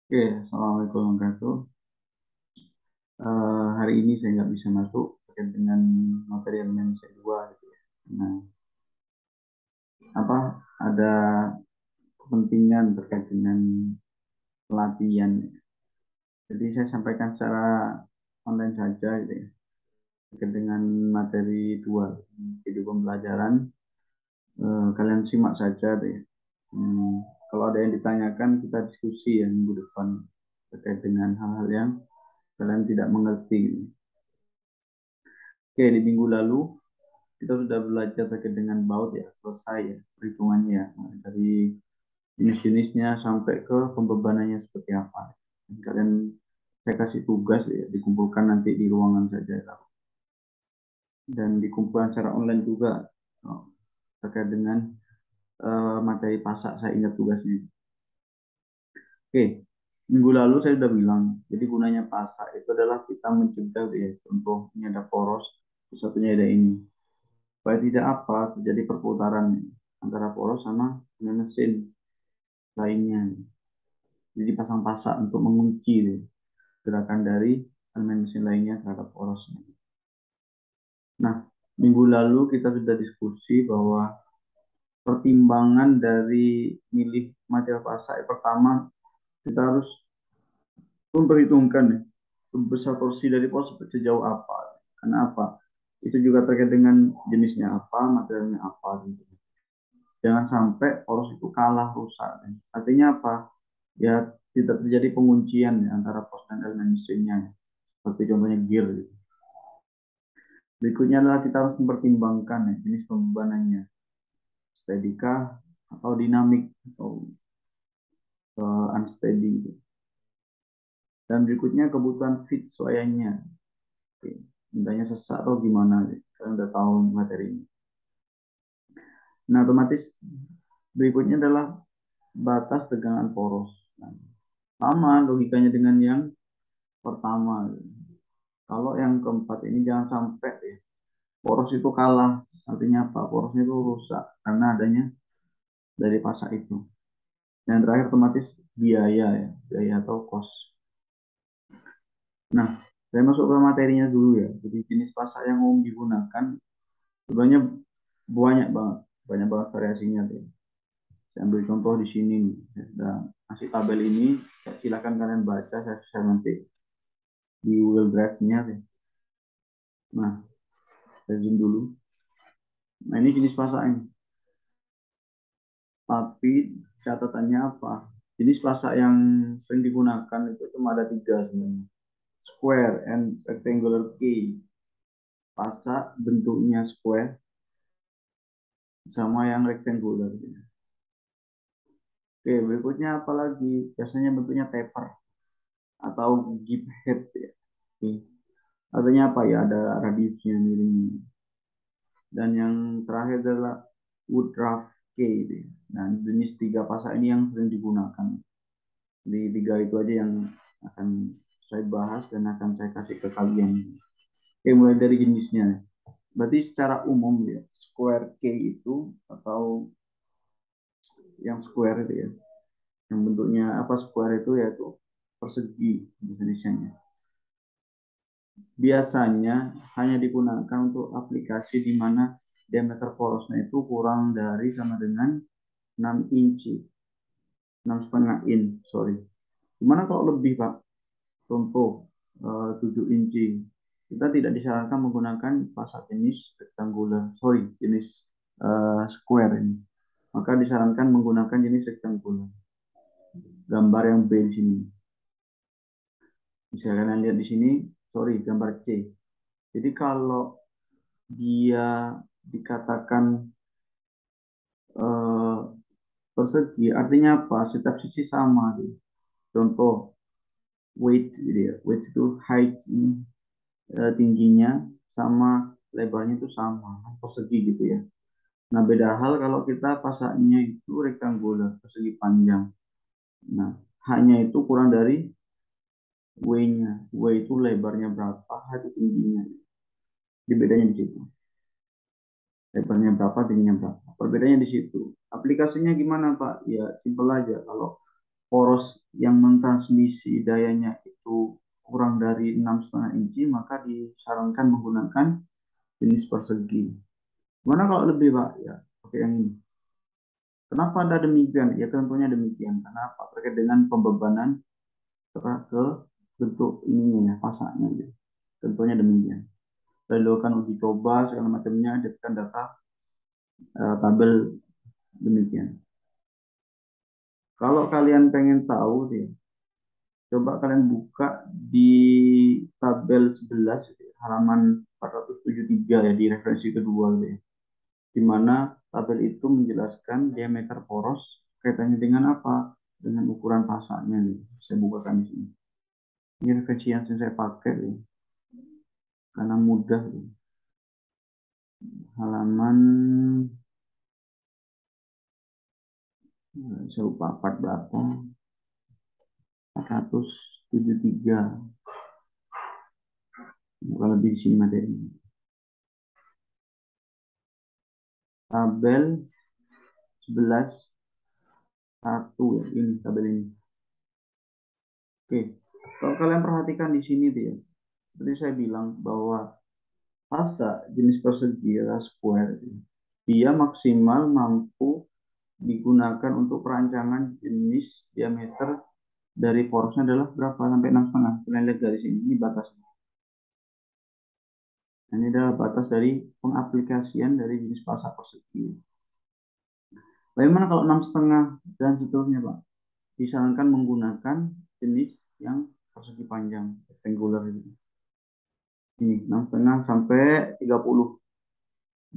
Oke, Assalamualaikum warahmatullahi wabarakatuh. Hari ini saya nggak bisa masuk terkait dengan materi elemen C2 gitu ya. Nah, apa ada kepentingan terkait dengan pelatihan. Jadi saya sampaikan secara online saja gitu ya. Terkait dengan materi 2 video pembelajaran. Kalian simak saja deh. Kalau ada yang ditanyakan kita diskusi ya minggu depan terkait dengan hal-hal yang kalian tidak mengerti. Oke, di minggu lalu kita sudah belajar terkait dengan baut ya, selesai ya perhitungannya ya. Nah, dari jenis-jenisnya sampai ke pembebanannya seperti apa. Dan kalian saya kasih tugas ya, dikumpulkan nanti di ruangan saja ya. Dan dikumpulkan secara online juga oh, terkait dengan materi pasak saya ingat tugasnya. Oke, minggu lalu saya sudah bilang, jadi gunanya pasak itu adalah kita mencegah ya, contoh ini ada poros, satunya ada ini. Supaya tidak apa terjadi perputaran antara poros sama mesin lainnya. Jadi pasang pasak untuk mengunci gerakan dari elemen mesin lainnya terhadap porosnya. Nah, minggu lalu kita sudah diskusi bahwa pertimbangan dari milih material pasak pertama kita harus memperhitungkan ya, besar torsi dari poros sejauh apa. Karena apa? Itu juga terkait dengan jenisnya apa, materialnya apa. Gitu. Jangan sampai poros itu kalah rusak. Artinya apa? Ya tidak terjadi penguncian ya, antara pos dan elemen mesinnya. Seperti contohnya gear. Gitu. Berikutnya adalah kita harus mempertimbangkan ya, jenis pembebanannya. Steady kah atau dinamik atau unsteady. Gitu. Dan berikutnya kebutuhan fit swayanya. Oke. Mintanya sesak atau gimana. Gitu. Kalian udah tahu materi ini. Nah, otomatis berikutnya adalah batas tegangan poros. Nah, sama logikanya dengan yang pertama. Kalau yang keempat ini jangan sampai ya, poros itu kalah. Artinya apa? Porosnya itu rusak karena adanya dari pasak itu. Yang terakhir otomatis biaya ya, biaya atau cost. Nah, saya masuk ke materinya dulu ya. Jadi jenis pasak yang umum digunakan sebenarnya banyak banget variasinya deh. Saya ambil contoh di sini nih. Saya sudah kasih tabel ini, silakan kalian baca, saya share nanti di Google Drive-nya deh. Nah, saya zoom dulu. Nah, ini jenis pasak ini. Tapi catatannya apa? Jenis pasak yang sering digunakan itu cuma ada tiga sebenarnya. Square and rectangular key. Pasak bentuknya square sama yang rectangular. Oke, berikutnya apa lagi? Biasanya bentuknya taper atau gib head ya. Oke. Artinya apa ya? Ada radiusnya miring. Dan yang terakhir adalah Woodruff K. Gitu ya. Nah, jenis tiga pasak ini yang sering digunakan. Di tiga itu aja yang akan saya bahas dan akan saya kasih ke kalian. Oke, mulai dari jenisnya. Berarti secara umum ya, square K itu atau yang square itu ya, yang bentuknya apa square itu yaitu persegi definisinya. Biasanya hanya digunakan untuk aplikasi di mana diameter porosnya itu kurang dari sama dengan 6 inci, 6,5 in, sorry. Gimana kalau lebih, Pak? Contoh 7 inci. Kita tidak disarankan menggunakan pasak jenis rectangular, sorry, jenis square ini. Maka disarankan menggunakan jenis rectangular. Gambar yang B di sini. Bisa kalian lihat di sini, sorry, gambar C. Jadi kalau dia dikatakan eh, persegi, artinya apa? Setiap sisi sama. Gitu. Contoh, weight, gitu ya. Weight itu height, tingginya sama lebarnya itu sama, persegi gitu ya. Nah, beda hal kalau kita pasangnya itu rectangular, persegi panjang. Nah, hanya itu kurang dari W-nya. W itu lebarnya berapa, height itu tingginya. Jadi bedanya di situ. Lebarnya berapa, tingginya berapa. Perbedaannya di situ. Aplikasinya gimana, Pak? Ya, simpel aja. Kalau poros yang mentransmisi dayanya itu kurang dari 6,5 inci, maka disarankan menggunakan jenis persegi. Mana kalau lebih Pak? Ya, pakai yang ini. Kenapa ada demikian? Ya tentunya demikian. Karena apa? Terkait dengan pembebanan ke bentuk ininya ya, pasaknya gitu. Tentunya demikian. Lakukan uji coba segala macamnya, jadikan data tabel demikian. Kalau kalian pengen tahu sih, coba kalian buka di tabel 11 halaman 473 ya, di referensi kedua gitu ya. Di mana tabel itu menjelaskan diameter poros kaitannya dengan apa? Dengan ukuran pasaknya nih. Saya bukakan di sini. Ini referensi yang saya pakai nih, karena mudah nih. Halaman saya lupa part berapa, 473, bukan lebih di sini materi. Tabel 11 satu ya, ini tabel ini. Oke, kalau kalian perhatikan di sini tuh ya, seperti saya bilang bahwa asa jenis persegi adalah square. Dia maksimal mampu digunakan untuk perancangan jenis diameter dari porosnya adalah berapa, sampai 6,5. Kalian lihat dari sini, ini batasnya. Ini adalah batas dari pengaplikasian dari jenis pasak persegi. Bagaimana kalau 6,5 dan seterusnya, Pak? Disarankan menggunakan jenis yang persegi panjang, rectangular ini. Ini 6,5 sampai 30.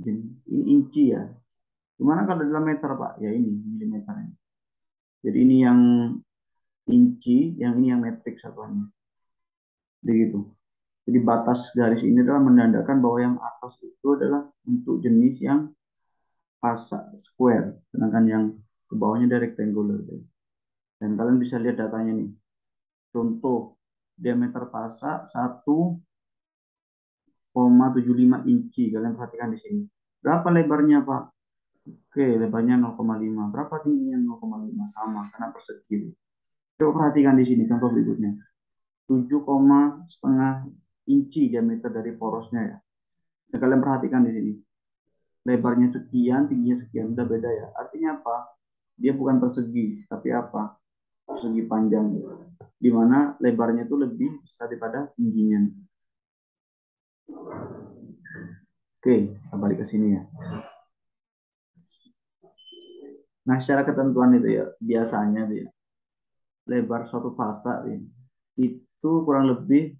Ini inci ya. Gimana kalau dalam meter, Pak? Ya ini milimeter. Jadi ini yang inci, yang ini yang metrik satuannya. Begitu. Jadi batas garis ini adalah menandakan bahwa yang atas itu adalah untuk jenis yang pasak square, sedangkan yang ke bawahnya dari rectangular. Dan kalian bisa lihat datanya nih. Contoh diameter pasak 1,75 inci. Kalian perhatikan di sini. Berapa lebarnya, Pak? Oke, lebarnya 0,5. Berapa tingginya? 0,5. Sama, karena persegi. Coba perhatikan di sini contoh berikutnya. 7,5 inci diameter dari porosnya ya. Dan kalian perhatikan di sini. Lebarnya sekian, tingginya sekian. Udah beda ya. Artinya apa? Dia bukan persegi, tapi apa? Persegi panjang. Di mana lebarnya itu lebih besar daripada tingginya. Oke, kita balik ke sini ya. Nah, secara ketentuan itu ya, biasanya ya, lebar suatu pasak ya, itu kurang lebih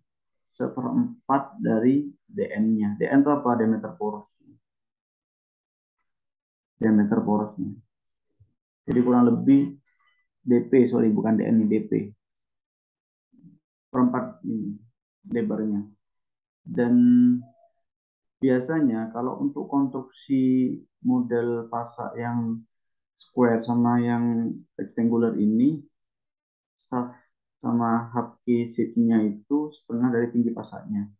seperempat dari DN-nya. DN itu apa? Diameter poros. Diameter porosnya. Jadi kurang lebih DP, sorry bukan DN ini, DP. Perempat ini lebarnya. Dan biasanya kalau untuk konstruksi model pasak yang square sama yang rectangular ini, shaft sama hub sheet-nya itu setengah dari tinggi pasaknya.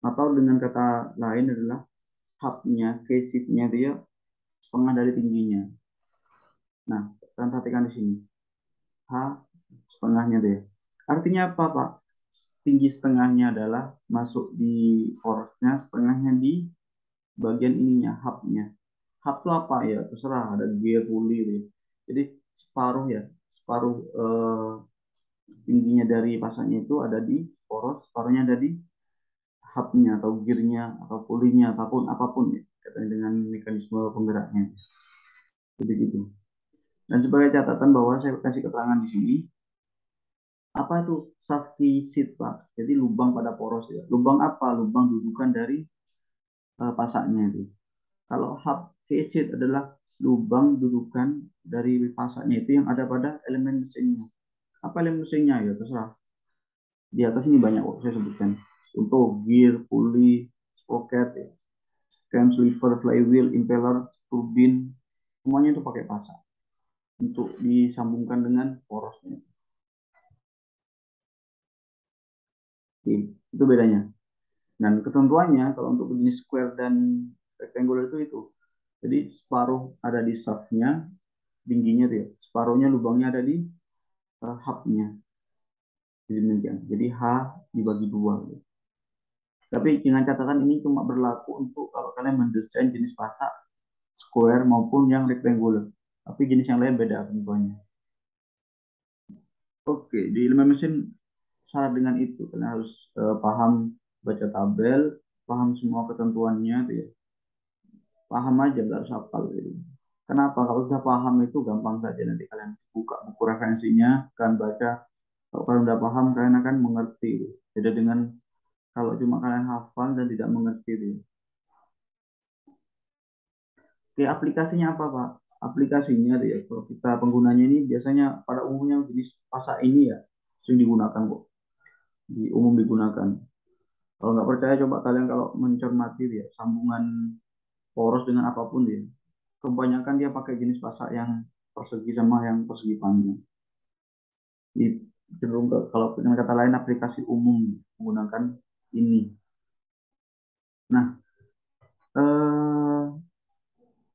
Atau dengan kata lain adalah hub-nya, sheet-nya dia setengah dari tingginya. Nah, kalian perhatikan di sini. H setengahnya deh. Artinya apa, Pak? Tinggi setengahnya adalah masuk di porosnya, setengahnya di bagian ininya, hubnya. Hub itu apa ya? Terserah, ada gear, pulley deh. Jadi separuh ya, separuh tingginya dari pasangnya itu ada di poros, separuhnya ada di hubnya atau gearnya atau pulley-nya ataupun apapun ya, kaitannya dengan mekanisme penggeraknya. Begitu. Dan sebagai catatan bahwa saya kasih keterangan di sini, apa itu safety seat, Pak? Jadi lubang pada poros ya. Lubang apa? Lubang dudukan dari pasaknya itu. Kalau hub seat adalah lubang dudukan dari pasaknya itu yang ada pada elemen mesinnya. Apa elemen mesinnya ya terserah. Di atas ini banyak kok saya sebutkan. Untuk gear, pulley, sprocket, ya, cam, lever, flywheel, impeller, turbin, semuanya itu pakai pasak untuk disambungkan dengan porosnya. Oke, itu bedanya. Dan ketentuannya kalau untuk jenis square dan rectangular itu. Jadi separuh ada di shaftnya, tingginya tuh ya. Separuhnya lubangnya ada di hubnya. Jadi demikian. Jadi H dibagi dua, gitu. Tapi dengan catatan ini cuma berlaku untuk kalau kalian mendesain jenis pasak square maupun yang rectangular. Tapi jenis yang lain beda bentuknya. Oke, di elemen mesin syarat dengan itu kalian harus paham baca tabel, paham semua ketentuannya, gitu ya. Paham aja, nggak harus hafal gitu. Kenapa? Kalau sudah paham itu gampang saja nanti kalian buka buku referensinya, kalian baca. Kalau kalian udah paham, kalian akan mengerti, gitu. Beda dengan kalau cuma kalian hafal dan tidak mengerti, gitu. Oke, aplikasinya apa, Pak? Aplikasinya ya, kalau kita penggunanya ini biasanya pada umumnya jenis pasak ini ya sering digunakan kok, di umum digunakan. Kalau nggak percaya coba kalian kalau mencermati ya sambungan poros dengan apapun ya, kebanyakan dia pakai jenis pasak yang persegi sama yang persegi panjang. Di cenderung ke, kalau dengan kata lain aplikasi umum menggunakan ini. Nah,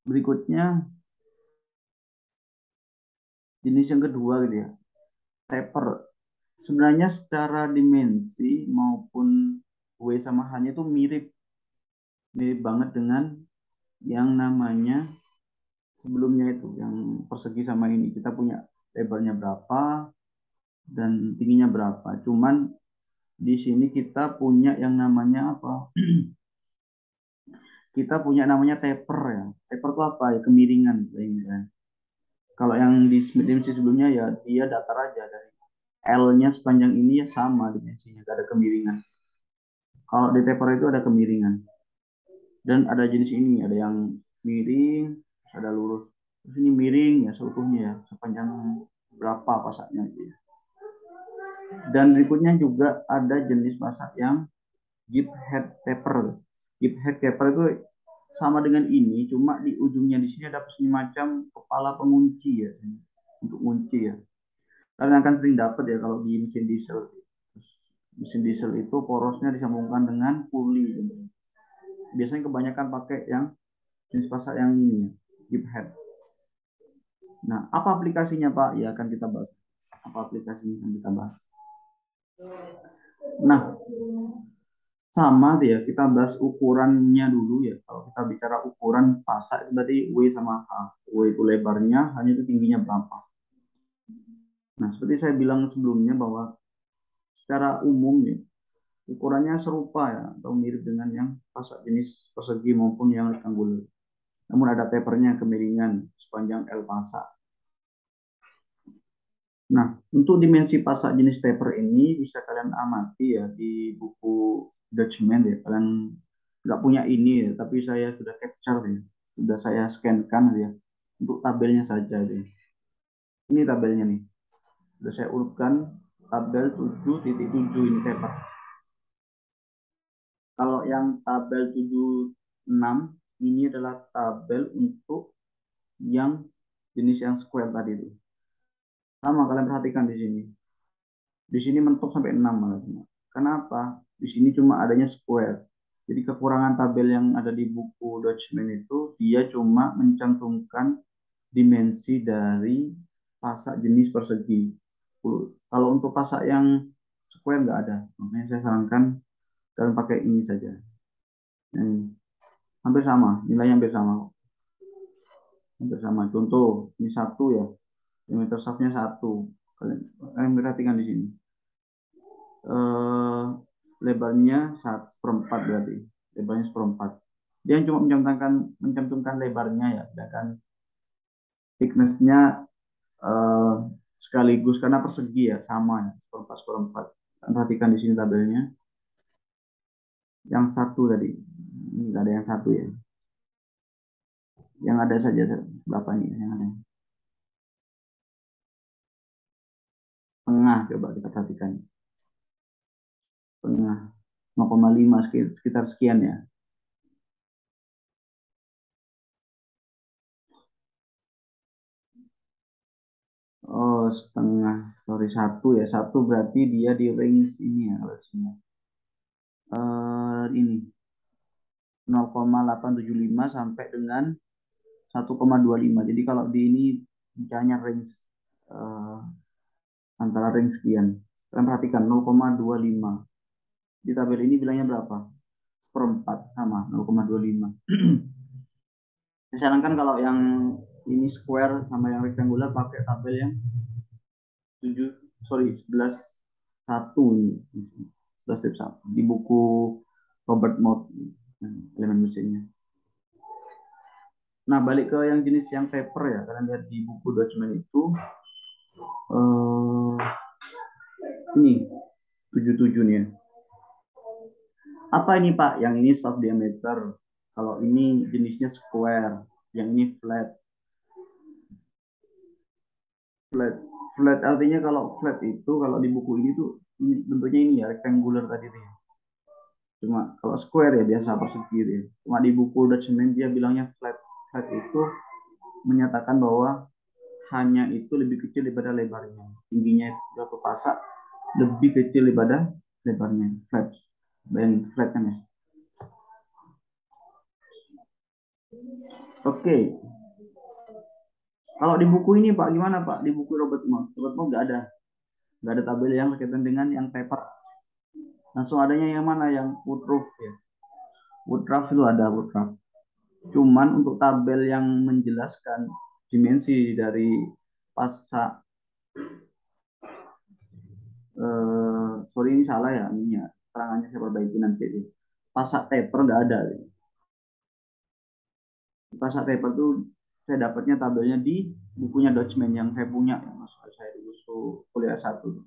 berikutnya jenis yang kedua gitu ya, taper. Sebenarnya secara dimensi maupun W sama H-nya itu mirip mirip banget dengan yang namanya sebelumnya itu, yang persegi sama ini. Kita punya lebarnya berapa dan tingginya berapa. Cuman di sini kita punya yang namanya apa? Kita punya namanya taper ya. Taper itu apa ya? Kemiringan. Ya. Kalau yang di dimensi sebelumnya ya dia datar aja dari L-nya sepanjang ini ya sama dimensinya, gak ada kemiringan. Kalau di taper itu ada kemiringan. Dan ada jenis ini, ada yang miring, ada lurus. Terus ini miring ya seutuhnya ya, sepanjang berapa pasaknya gitu ya. Dan berikutnya juga ada jenis pasak yang gift head taper. Gift head taper itu sama dengan ini, cuma di ujungnya di sini ada semacam kepala pengunci ya, untuk kunci ya. Kalian akan sering dapat ya kalau di mesin diesel. Mesin diesel itu porosnya disambungkan dengan puli. Biasanya kebanyakan pakai yang jenis pasak yang ini, gift head. Nah, apa aplikasinya Pak? Ya akan kita bahas. Apa aplikasinya akan kita bahas. Nah, sama dia, kita bahas ukurannya dulu ya. Kalau kita bicara ukuran pasak itu berarti W sama H. W itu lebarnya, H itu tingginya berapa. Nah, seperti saya bilang sebelumnya bahwa secara umum ya, ukurannya serupa ya, atau mirip dengan yang pasak jenis persegi maupun yang rectangular. Namun ada tapernya kemiringan sepanjang L pasak. Nah, untuk dimensi pasak jenis taper ini bisa kalian amati ya di buku Dutchman ya. Kalian nggak punya ini ya, tapi saya sudah capture ya. Sudah saya scankan ya. Untuk tabelnya saja ya. Ini tabelnya nih. Sudah saya urutkan tabel 7.7 ini taper. Kalau yang tabel 76 ini adalah tabel untuk yang jenis yang square tadi itu. Sama kalian perhatikan di sini. Di sini mentok sampai 6 malah. Kenapa? Di sini cuma adanya square. Jadi kekurangan tabel yang ada di buku Dutchman itu dia cuma mencantumkan dimensi dari pasak jenis persegi. Kalau untuk pasak yang square nggak ada. Makanya saya sarankan kalian pakai ini saja. Ini hampir sama, nilainya hampir sama. Hampir sama. Contoh, ini satu ya. Diameter shaftnya satu. Kalian perhatikan di sini. eh, Lebarnya seperempat berarti lebarnya seperempat, dia cuma mencantumkan lebarnya ya, sedangkan thicknessnya eh, sekaligus karena persegi ya sama ya seperempat seperempat. Perhatikan di sini tabelnya yang satu tadi ini nggak ada yang satu ya, yang ada saja berapa nih yang ada tengah, coba kita perhatikan tengah 0,5 sekitar sekian ya. Oh, setengah. Sorry, satu ya. Satu berarti dia di range ini ya harusnya. Ini 0,875 sampai dengan 1,25. Jadi kalau di ini misalnya range eh, antara ring sekian. Kalian perhatikan 0,25. Di tabel ini bilangnya berapa? Seperempat sama 0,25. Misalkan kalau yang ini square sama yang rectangular pakai tabel yang 7, sorry, 11 1 ini. 11 1 di buku Robert Mott, elemen mesinnya. Nah, balik ke yang jenis yang paper ya. Kalian lihat di buku document itu ini 77 nih ya. Apa ini Pak? Yang ini soft diameter. Kalau ini jenisnya square, yang ini flat. Flat. Flat artinya kalau flat itu kalau di buku ini tuh ini bentuknya ini ya rectangular tadi tuh ya. Cuma kalau square ya biasa persegi gitu ya. Cuma di buku document dia bilangnya flat. Flat itu menyatakan bahwa hanya itu lebih kecil daripada lebarnya. Tingginya itu pasak lebih kecil daripada lebarnya. Flat. Bayangin flat kan ya. Oke. Kalau di buku ini Pak gimana Pak? Di buku Robert Moore. Robert Moore nggak ada tabel yang berkaitan dengan yang paper. Langsung adanya yang mana? Yang Woodruff ya. Woodruff itu ada Woodruff. Cuman untuk tabel yang menjelaskan dimensi dari pasak, sorry ini salah ya ininya, terangannya saya perbaiki nanti. Pasak taper nggak ada. Pasak taper tuh saya dapatnya tabelnya di bukunya Dutchman yang saya punya yang masuk saya dulu kuliah satu.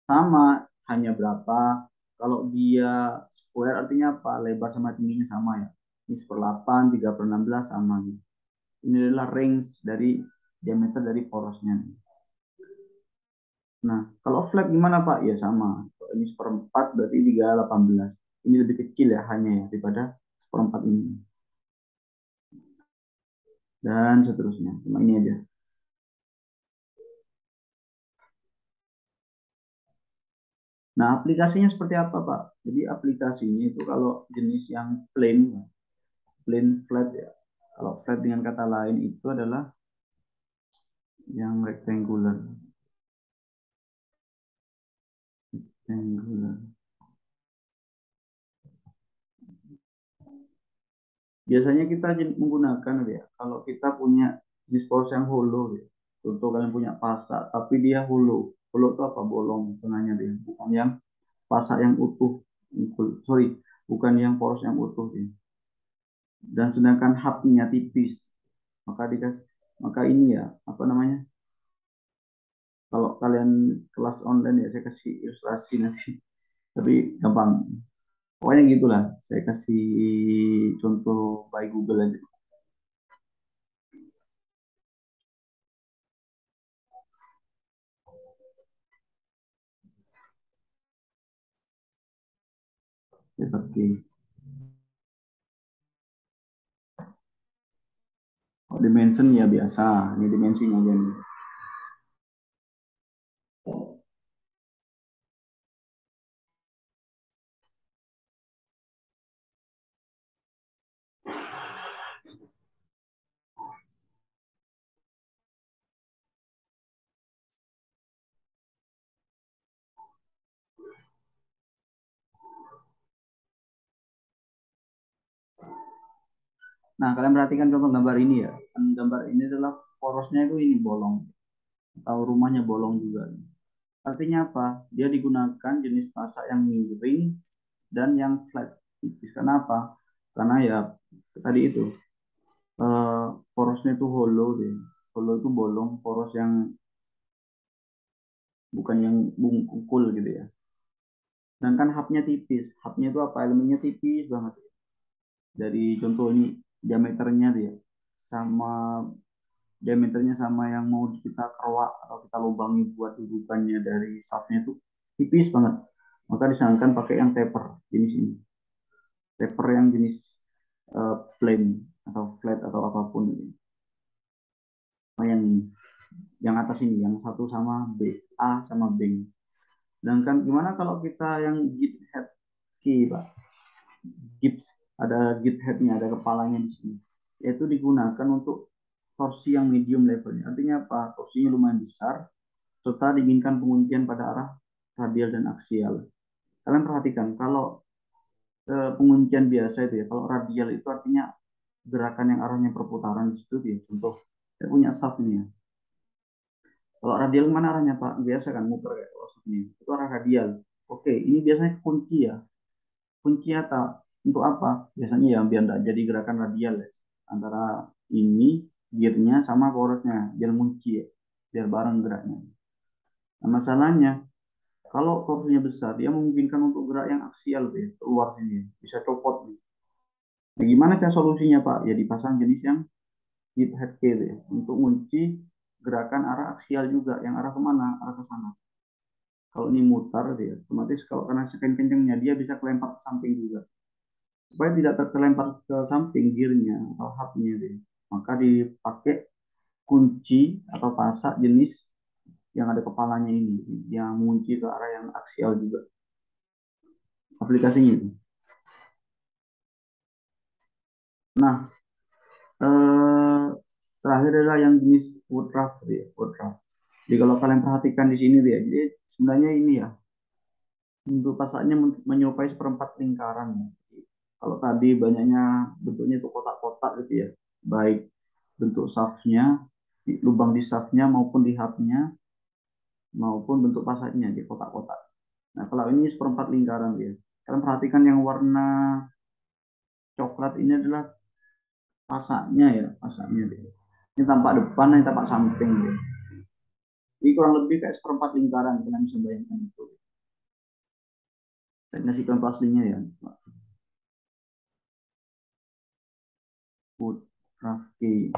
Sama, hanya berapa? Kalau dia square artinya apa? Lebar sama tingginya sama ya. Ini 1/8, 3/16 sama. Ini adalah range dari diameter dari porosnya. Nah, kalau flat gimana Pak? Ya sama. Kalau ini 1/4 berarti 3/18. Ini lebih kecil ya hanya ya daripada 1/4 ini. Dan seterusnya. Cuma ini aja. Nah, aplikasinya seperti apa Pak? Jadi aplikasinya itu kalau jenis yang plain, plain flat ya. Kalau flat dengan kata lain itu adalah yang rectangular. Rectangular. Biasanya kita menggunakan ya, kalau kita punya dispose yang hollow ya. Contoh kalian punya pasak, tapi dia hollow. Hollow itu apa? Bolong tengahnya dia. Bukan yang pasak yang utuh. Sorry, bukan yang poros yang utuh dia. Dan sedangkan hubnya tipis, maka dikasih, maka ini ya, apa namanya? Kalau kalian kelas online ya, saya kasih ilustrasi nanti. Tapi gampang. Pokoknya gitulah. Saya kasih contoh by Google aja. Seperti oh, dimension ya biasa, ini dimensinya aja nih. Nah, kalian perhatikan contoh gambar ini ya. Kan gambar ini adalah porosnya itu ini bolong, atau rumahnya bolong juga. Artinya apa? Dia digunakan jenis pasak yang miring dan yang flat tipis. Kenapa? Karena ya tadi itu eh, porosnya itu hollow deh. Hollow itu bolong, poros yang bukan yang bungkul gitu ya. Sedangkan hubnya tipis. Hubnya itu apa? Elemennya tipis banget. Dari contoh ini diameternya dia sama diameternya sama yang mau kita kerwak atau kita lubangi buat dudukannya dari shaftnya itu tipis banget. Maka disarankan pakai yang taper jenis ini. Taper yang jenis plain atau flat atau apapun ini. Oh, yang ini, yang atas ini, yang satu sama B, A sama B. Sedangkan gimana kalau kita yang git head key, Pak? Gips, ada git headnya, ada kepalanya di sini. Yaitu digunakan untuk torsi yang medium levelnya. Artinya apa? Torsinya lumayan besar, serta diinginkan penguncian pada arah radial dan aksial. Kalian perhatikan, kalau penguncian biasa itu ya, kalau radial itu artinya gerakan yang arahnya perputaran di situ ya. Contoh, saya punya shaft ini ya. Kalau radial mana arahnya Pak? Biasa kan muter kayak kalau shaft ini. Itu arah radial. Oke, ini biasanya kunci ya. Kunci atau untuk apa? Biasanya ya biar tidak jadi gerakan radial ya. Antara ini gearnya sama porosnya, biar kunci ya. Biar bareng geraknya. Nah, masalahnya kalau torsinya besar, dia memungkinkan untuk gerak yang aksial ya, keluar sini, bisa copot nih. Nah, gimana cara solusinya Pak? Ya dipasang jenis yang hip head key ya, untuk kunci gerakan arah aksial juga, yang arah kemana? Arah ke sana. Kalau ini mutar dia, otomatis kalau karena saking kencengnya dia bisa kelempar ke samping juga. Supaya tidak terlempar ke samping gearnya atau hubnya dia, maka dipakai kunci atau pasak jenis yang ada kepalanya ini, yang mengunci ke arah yang aksial juga. Aplikasinya itu. Nah, eh, terakhir adalah yang jenis woodruff ya, woodruff. Jadi kalau kalian perhatikan di sini dia, jadi sebenarnya ini ya, untuk pasaknya menyerupai seperempat lingkaran ya. Kalau tadi banyaknya bentuknya itu kotak-kotak gitu ya, baik bentuk shaftnya, lubang di shaftnya maupun di hubnya, maupun bentuk pasaknya di kotak-kotak. Nah kalau ini seperempat lingkaran dia. Kalian perhatikan yang warna coklat ini adalah pasaknya ya, pasaknya dia. Ini tampak depan, ini tampak samping dia. Ini kurang lebih kayak seperempat lingkaran, kalian bisa bayangkan itu. Saya kasih contoh aslinya ya. Wood Rafki.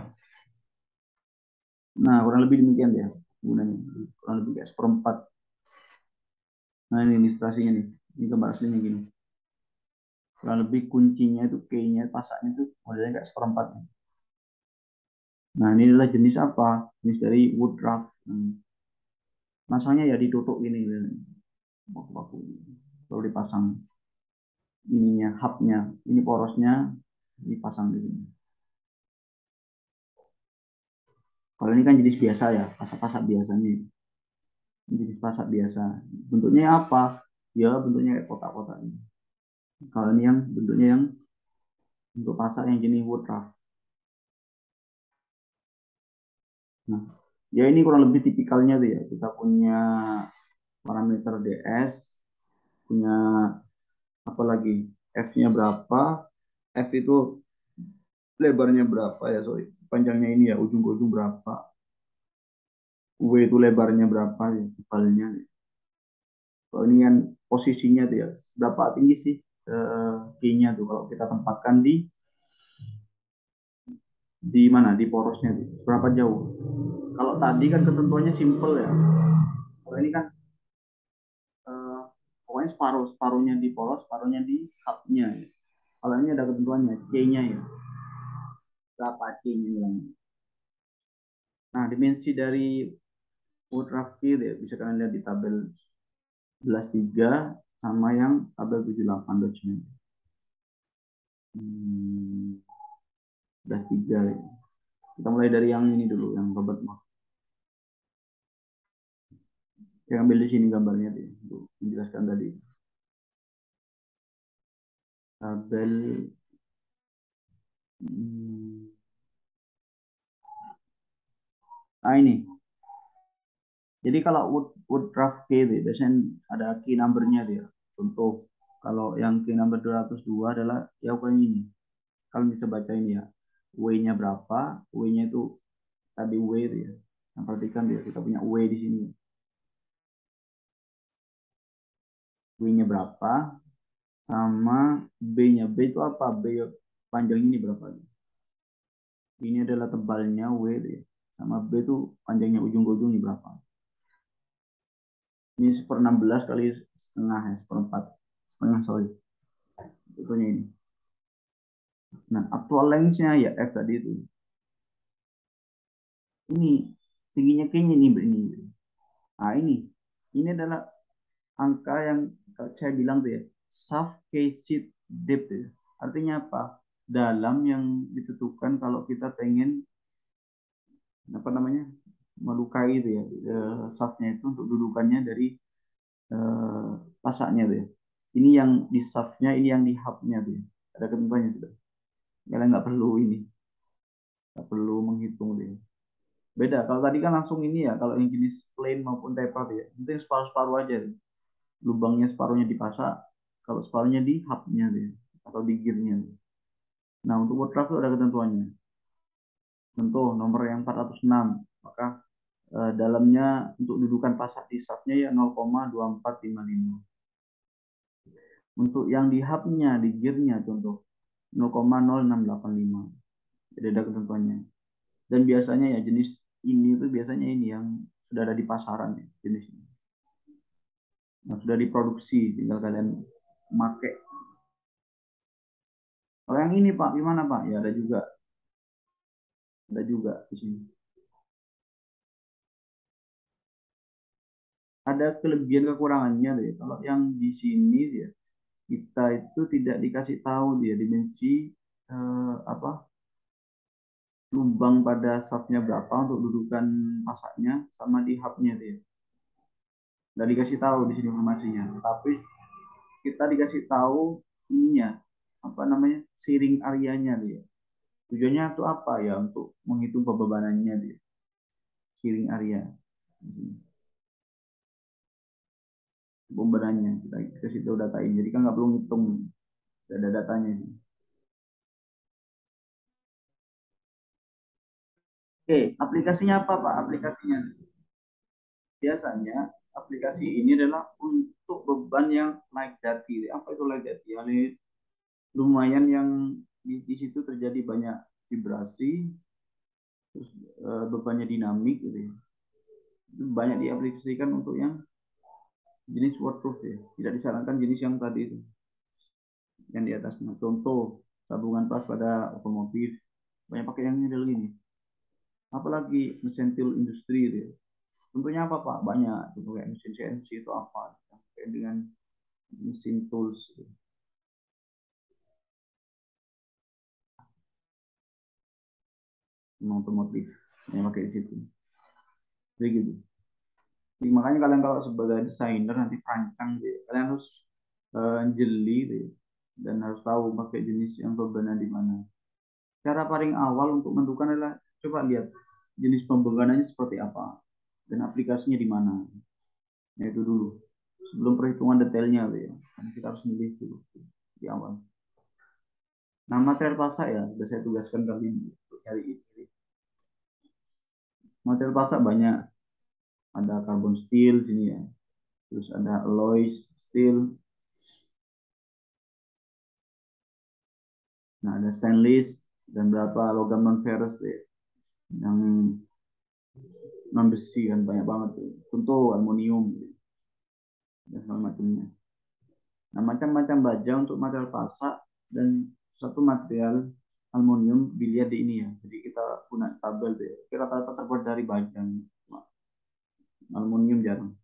Nah, kurang lebih demikian ya gunanya. Kurang lebih kayak seperempat. Nah, ini ilustrasinya nih. Ini gambar aslinya gini. Kurang lebih kuncinya itu key-nya, pasaknya itu modelnya kayak seperempat. Nah, ini adalah jenis apa? Jenis dari Woodruff. Masanya ya ditutup gini. Baku-baku. Lalu dipasang ininya, hubnya. Ini porosnya dipasang di sini. Kalau ini kan jenis biasa ya, pasak-pasak biasanya. Jenis pasak biasa. Bentuknya apa? Ya bentuknya kayak kotak-kotak ini. Kalau ini yang bentuknya yang untuk pasak yang jenis woodruff. Nah, ya ini kurang lebih tipikalnya tuh ya. Kita punya parameter DS, punya apa lagi? F-nya berapa? F itu lebarnya berapa ya, sorry. Panjangnya ini ya, ujung ke ujung berapa? W itu lebarnya berapa ya, tebalnya. Kalau ini kan posisinya tuh ya, berapa tinggi sih key-nya tuh kalau kita tempatkan di mana? Di porosnya tuh. Berapa jauh? Kalau tadi kan ketentuannya simple ya. Kalau ini kan eh, pokoknya separuhnya di poros, separuhnya di hubnya ya. Kalau ini ada ketentuannya C-nya ya, berapa C-nya bilangnya. Nah, dimensi dari woodruff key ya, bisa kalian lihat di tabel 11.3 sama yang tabel 78 document. 11.3 ya. Kita mulai dari yang ini dulu, yang Robert Mark. Saya ambil di sini gambarnya deh, untuk menjelaskan tadi. Tabel hmm, ini. Jadi kalau woodruff key itu biasanya ada key numbernya dia. Contoh kalau yang key number 202 adalah ya pokoknya ini. Kalian bisa baca ini ya. W-nya berapa? W-nya itu tadi W itu ya. Yang perhatikan dia kita punya W di sini. W-nya berapa? Sama B-nya. B itu apa? B panjang ini berapa? Ini adalah tebalnya W itu ya. Sama B itu panjangnya ujung ke ujung ini berapa? Ini 1/16 kali setengah ya, seperempat. Setengah sorry. Tentunya ini. Nah, actual length-nya ya F tadi itu. Ini tingginya kayaknya ini. Nah, ini adalah angka yang saya bilang tuh ya, shaft case sheet depth ya. Artinya apa? Dalam yang ditentukan kalau kita pengen apa namanya? melukai itu ya, shaftnya itu untuk dudukannya dari pasaknya tuh ya. Ini yang di shaftnya, ini yang di hubnya tuh ya. Ada ketentuannya sudah. Kalian nggak perlu menghitung tuh ya. Beda. Kalau tadi kan langsung ini ya, kalau yang jenis plain maupun taper tuh ya, itu yang separuh-separuh aja tuh. Lubangnya separuhnya di pasak, kalau separuhnya di hubnya tuh ya, atau di gearnya tuh. Nah untuk watercraft itu ada ketentuannya. Contoh nomor yang 406, maka dalamnya untuk dudukan pasak di shaftnya ya 0,2455. Untuk yang di hubnya, di gearnya contoh 0,0685. Jadi ada ketentuannya. Dan biasanya ya jenis ini tuh biasanya ini yang sudah ada di pasaran ya jenis ini. Yang sudah diproduksi, tinggal kalian pakai. Kalau yang ini Pak, gimana Pak? Ya ada juga di sini. Ada kelebihan kekurangannya deh. Kalau yang di sini ya kita itu tidak dikasih tahu dia dimensi apa lubang pada shaftnya berapa untuk dudukan pasaknya sama di hubnya dia. Nggak dikasih tahu di sini informasinya. Tapi kita dikasih tahu ininya apa namanya searing areanya dia. Tujuannya itu apa ya untuk menghitung kebebanannya dia. Searing area. Bebanannya kita kasih tahu datain. Jadi kan nggak perlu ngitung. Ada datanya sih. Oke, aplikasinya apa Pak? Aplikasinya biasanya aplikasi ini adalah untuk beban yang naik daki. Apa itu naik daki? Yani lumayan yang di situ terjadi banyak vibrasi, terus bebannya dinamik gitu ya. Itu banyak diaplikasikan untuk yang jenis waterproof ya. Tidak disarankan jenis yang tadi itu, yang di atasnya. Contoh tabungan pas pada otomotif, banyak pakai yang ini dulu ini. Apalagi mesin tool industri itu ya. Tentunya apa Pak? Banyak. Contoh kayak mesin CNC itu apa? Kayak dengan mesin tools, otomotif yang pakai di situ. Jadi gitu. Jadi, makanya kalian kalau sebagai desainer nanti perancang gitu, ya, kalian harus jeli gitu, ya, dan harus tahu pakai jenis yang pembenahan di mana. Cara paling awal untuk menentukan adalah coba lihat jenis pembebanannya seperti apa dan aplikasinya di mana. Nah, itu dulu. Sebelum perhitungan detailnya gitu ya. Karena kita harus milih dulu di awal. Nah, material pasak ya, sudah saya tugaskan kali ini untuk cari ini. Material pasak banyak. Ada carbon steel sini ya. Terus ada alloy steel. Nah, ada stainless dan berapa logam non ferrous ya. Yang non besi kan banyak banget tuh. Contoh aluminium gitu, dan segala macamnya. Nah, macam-macam baja untuk material pasak dan satu material aluminium dilihat di ini ya. Jadi kita punya tabel deh. Kita rata-rata terbuat dari baja. Aluminium jarang.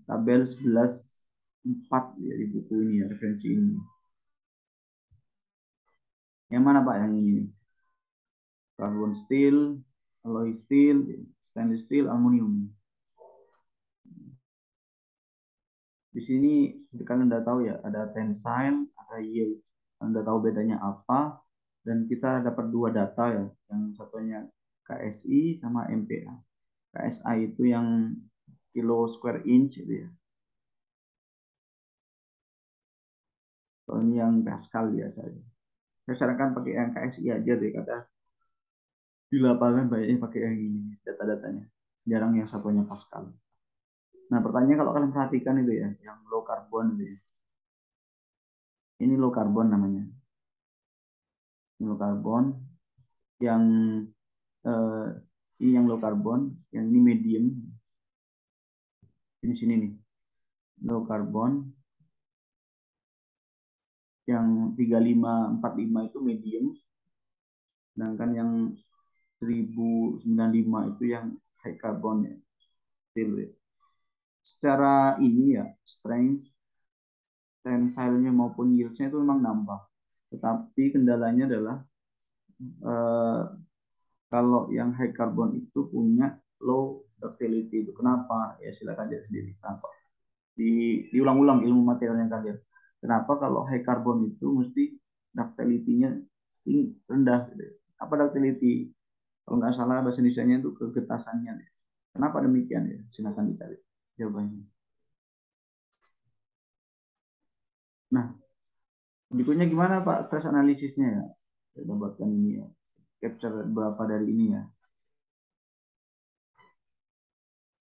Tabel 11.4 ya di buku ini ya, referensi ini. Yang mana Pak yang ini? Carbon steel, alloy steel, stainless steel, aluminium. Di sini kalian udah tahu ya, ada tensile, ada yield. Kalian udah tahu bedanya apa, dan kita dapat dua data ya, yang satunya KSI sama MPa. KSI itu yang kilo square inch gitu ya. Kalau ini yang Pascal biasa. Saya sarankan pakai yang KSI aja deh, kata di lapangan banyaknya pakai yang ini data-datanya. Jarang yang satunya Pascal. Nah pertanyaan kalau kalian perhatikan itu ya, yang low carbon itu ya. Ini low carbon namanya. Ini low carbon yang eh, ini yang low carbon, yang ini medium. Ini sini nih, low carbon. Yang 3545 itu medium, sedangkan yang 1095 itu yang high carbon ya, still ya. Secara ini ya, strength, tensile-nya maupun yield-nya itu memang nambah. Tetapi kendalanya adalah eh, kalau yang high carbon itu punya low ductility itu. Kenapa? Ya silakan lihat sendiri. Kenapa? Diulang-ulang ilmu materialnya kalian. Kenapa kalau high carbon itu mesti ductility-nya rendah? Gitu. Apa ductility? Kalau nggak salah bahasa Indonesia itu kegetasannya. Kenapa demikian ya? Silakan dicari jawabannya. Nah, berikutnya gimana Pak stress analisisnya ya? Saya dapatkan ini ya. Capture berapa dari ini ya.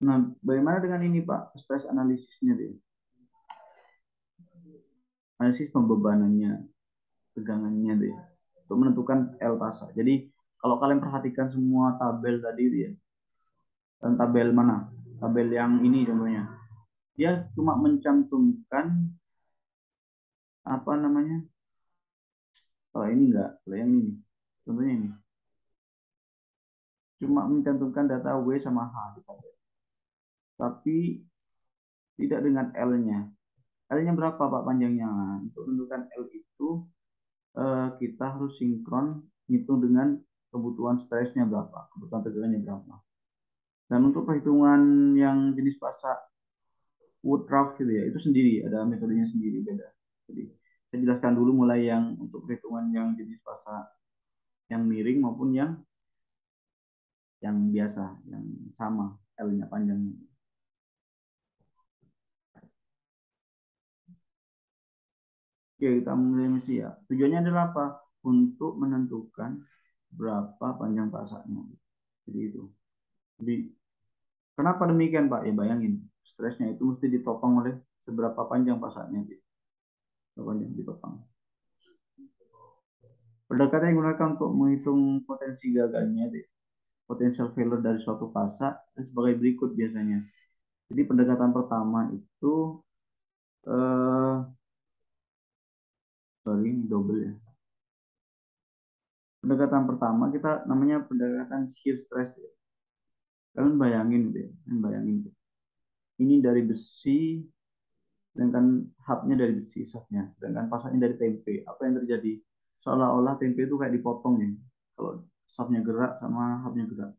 Nah, bagaimana dengan ini Pak? Stress analisisnya deh. Analisis pembebanannya, tegangannya deh. Untuk menentukan L pasar. Jadi kalau kalian perhatikan semua tabel tadi ya, dan tabel mana? Tabel yang ini contohnya. Dia cuma mencantumkan apa namanya? Oh ini enggak, kalau yang ini. Contohnya ini. Cuma mencantumkan data W sama H di tabel. Tapi tidak dengan L-nya. L-nya berapa Pak panjangnya? Nah, untuk menentukan L itu kita harus sinkron hitung dengan kebutuhan stresnya berapa, kebutuhan tegangannya berapa. Dan untuk perhitungan yang jenis pasak Woodruff gitu ya, itu sendiri, ada metodenya sendiri beda. Jadi saya jelaskan dulu mulai yang untuk perhitungan yang jenis pasak yang miring maupun yang biasa, yang sama L-nya panjangnya. Oke, kita mulai misi ya. Tujuannya adalah apa? Untuk menentukan berapa panjang pasaknya. Jadi itu. Jadi kenapa demikian Pak? Ya bayangin, stresnya itu mesti ditopang oleh seberapa panjang pasaknya. Seberapa panjang ditopang. Pendekatan yang digunakan untuk menghitung potensi gagalnya, potential failure dari suatu pasak sebagai berikut biasanya. Jadi pendekatan pertama itu eh sorry ini double ya. Pendekatan pertama kita namanya pendekatan shear stress ya. Kalian bayangin deh, kalian bayangin deh. Ini dari besi, sedangkan hubnya dari besi, shaftnya, sedangkan pasarnya dari tempe. Apa yang terjadi? Seolah-olah tempe itu kayak dipotong ya. Kalau shaftnya gerak sama hubnya gerak,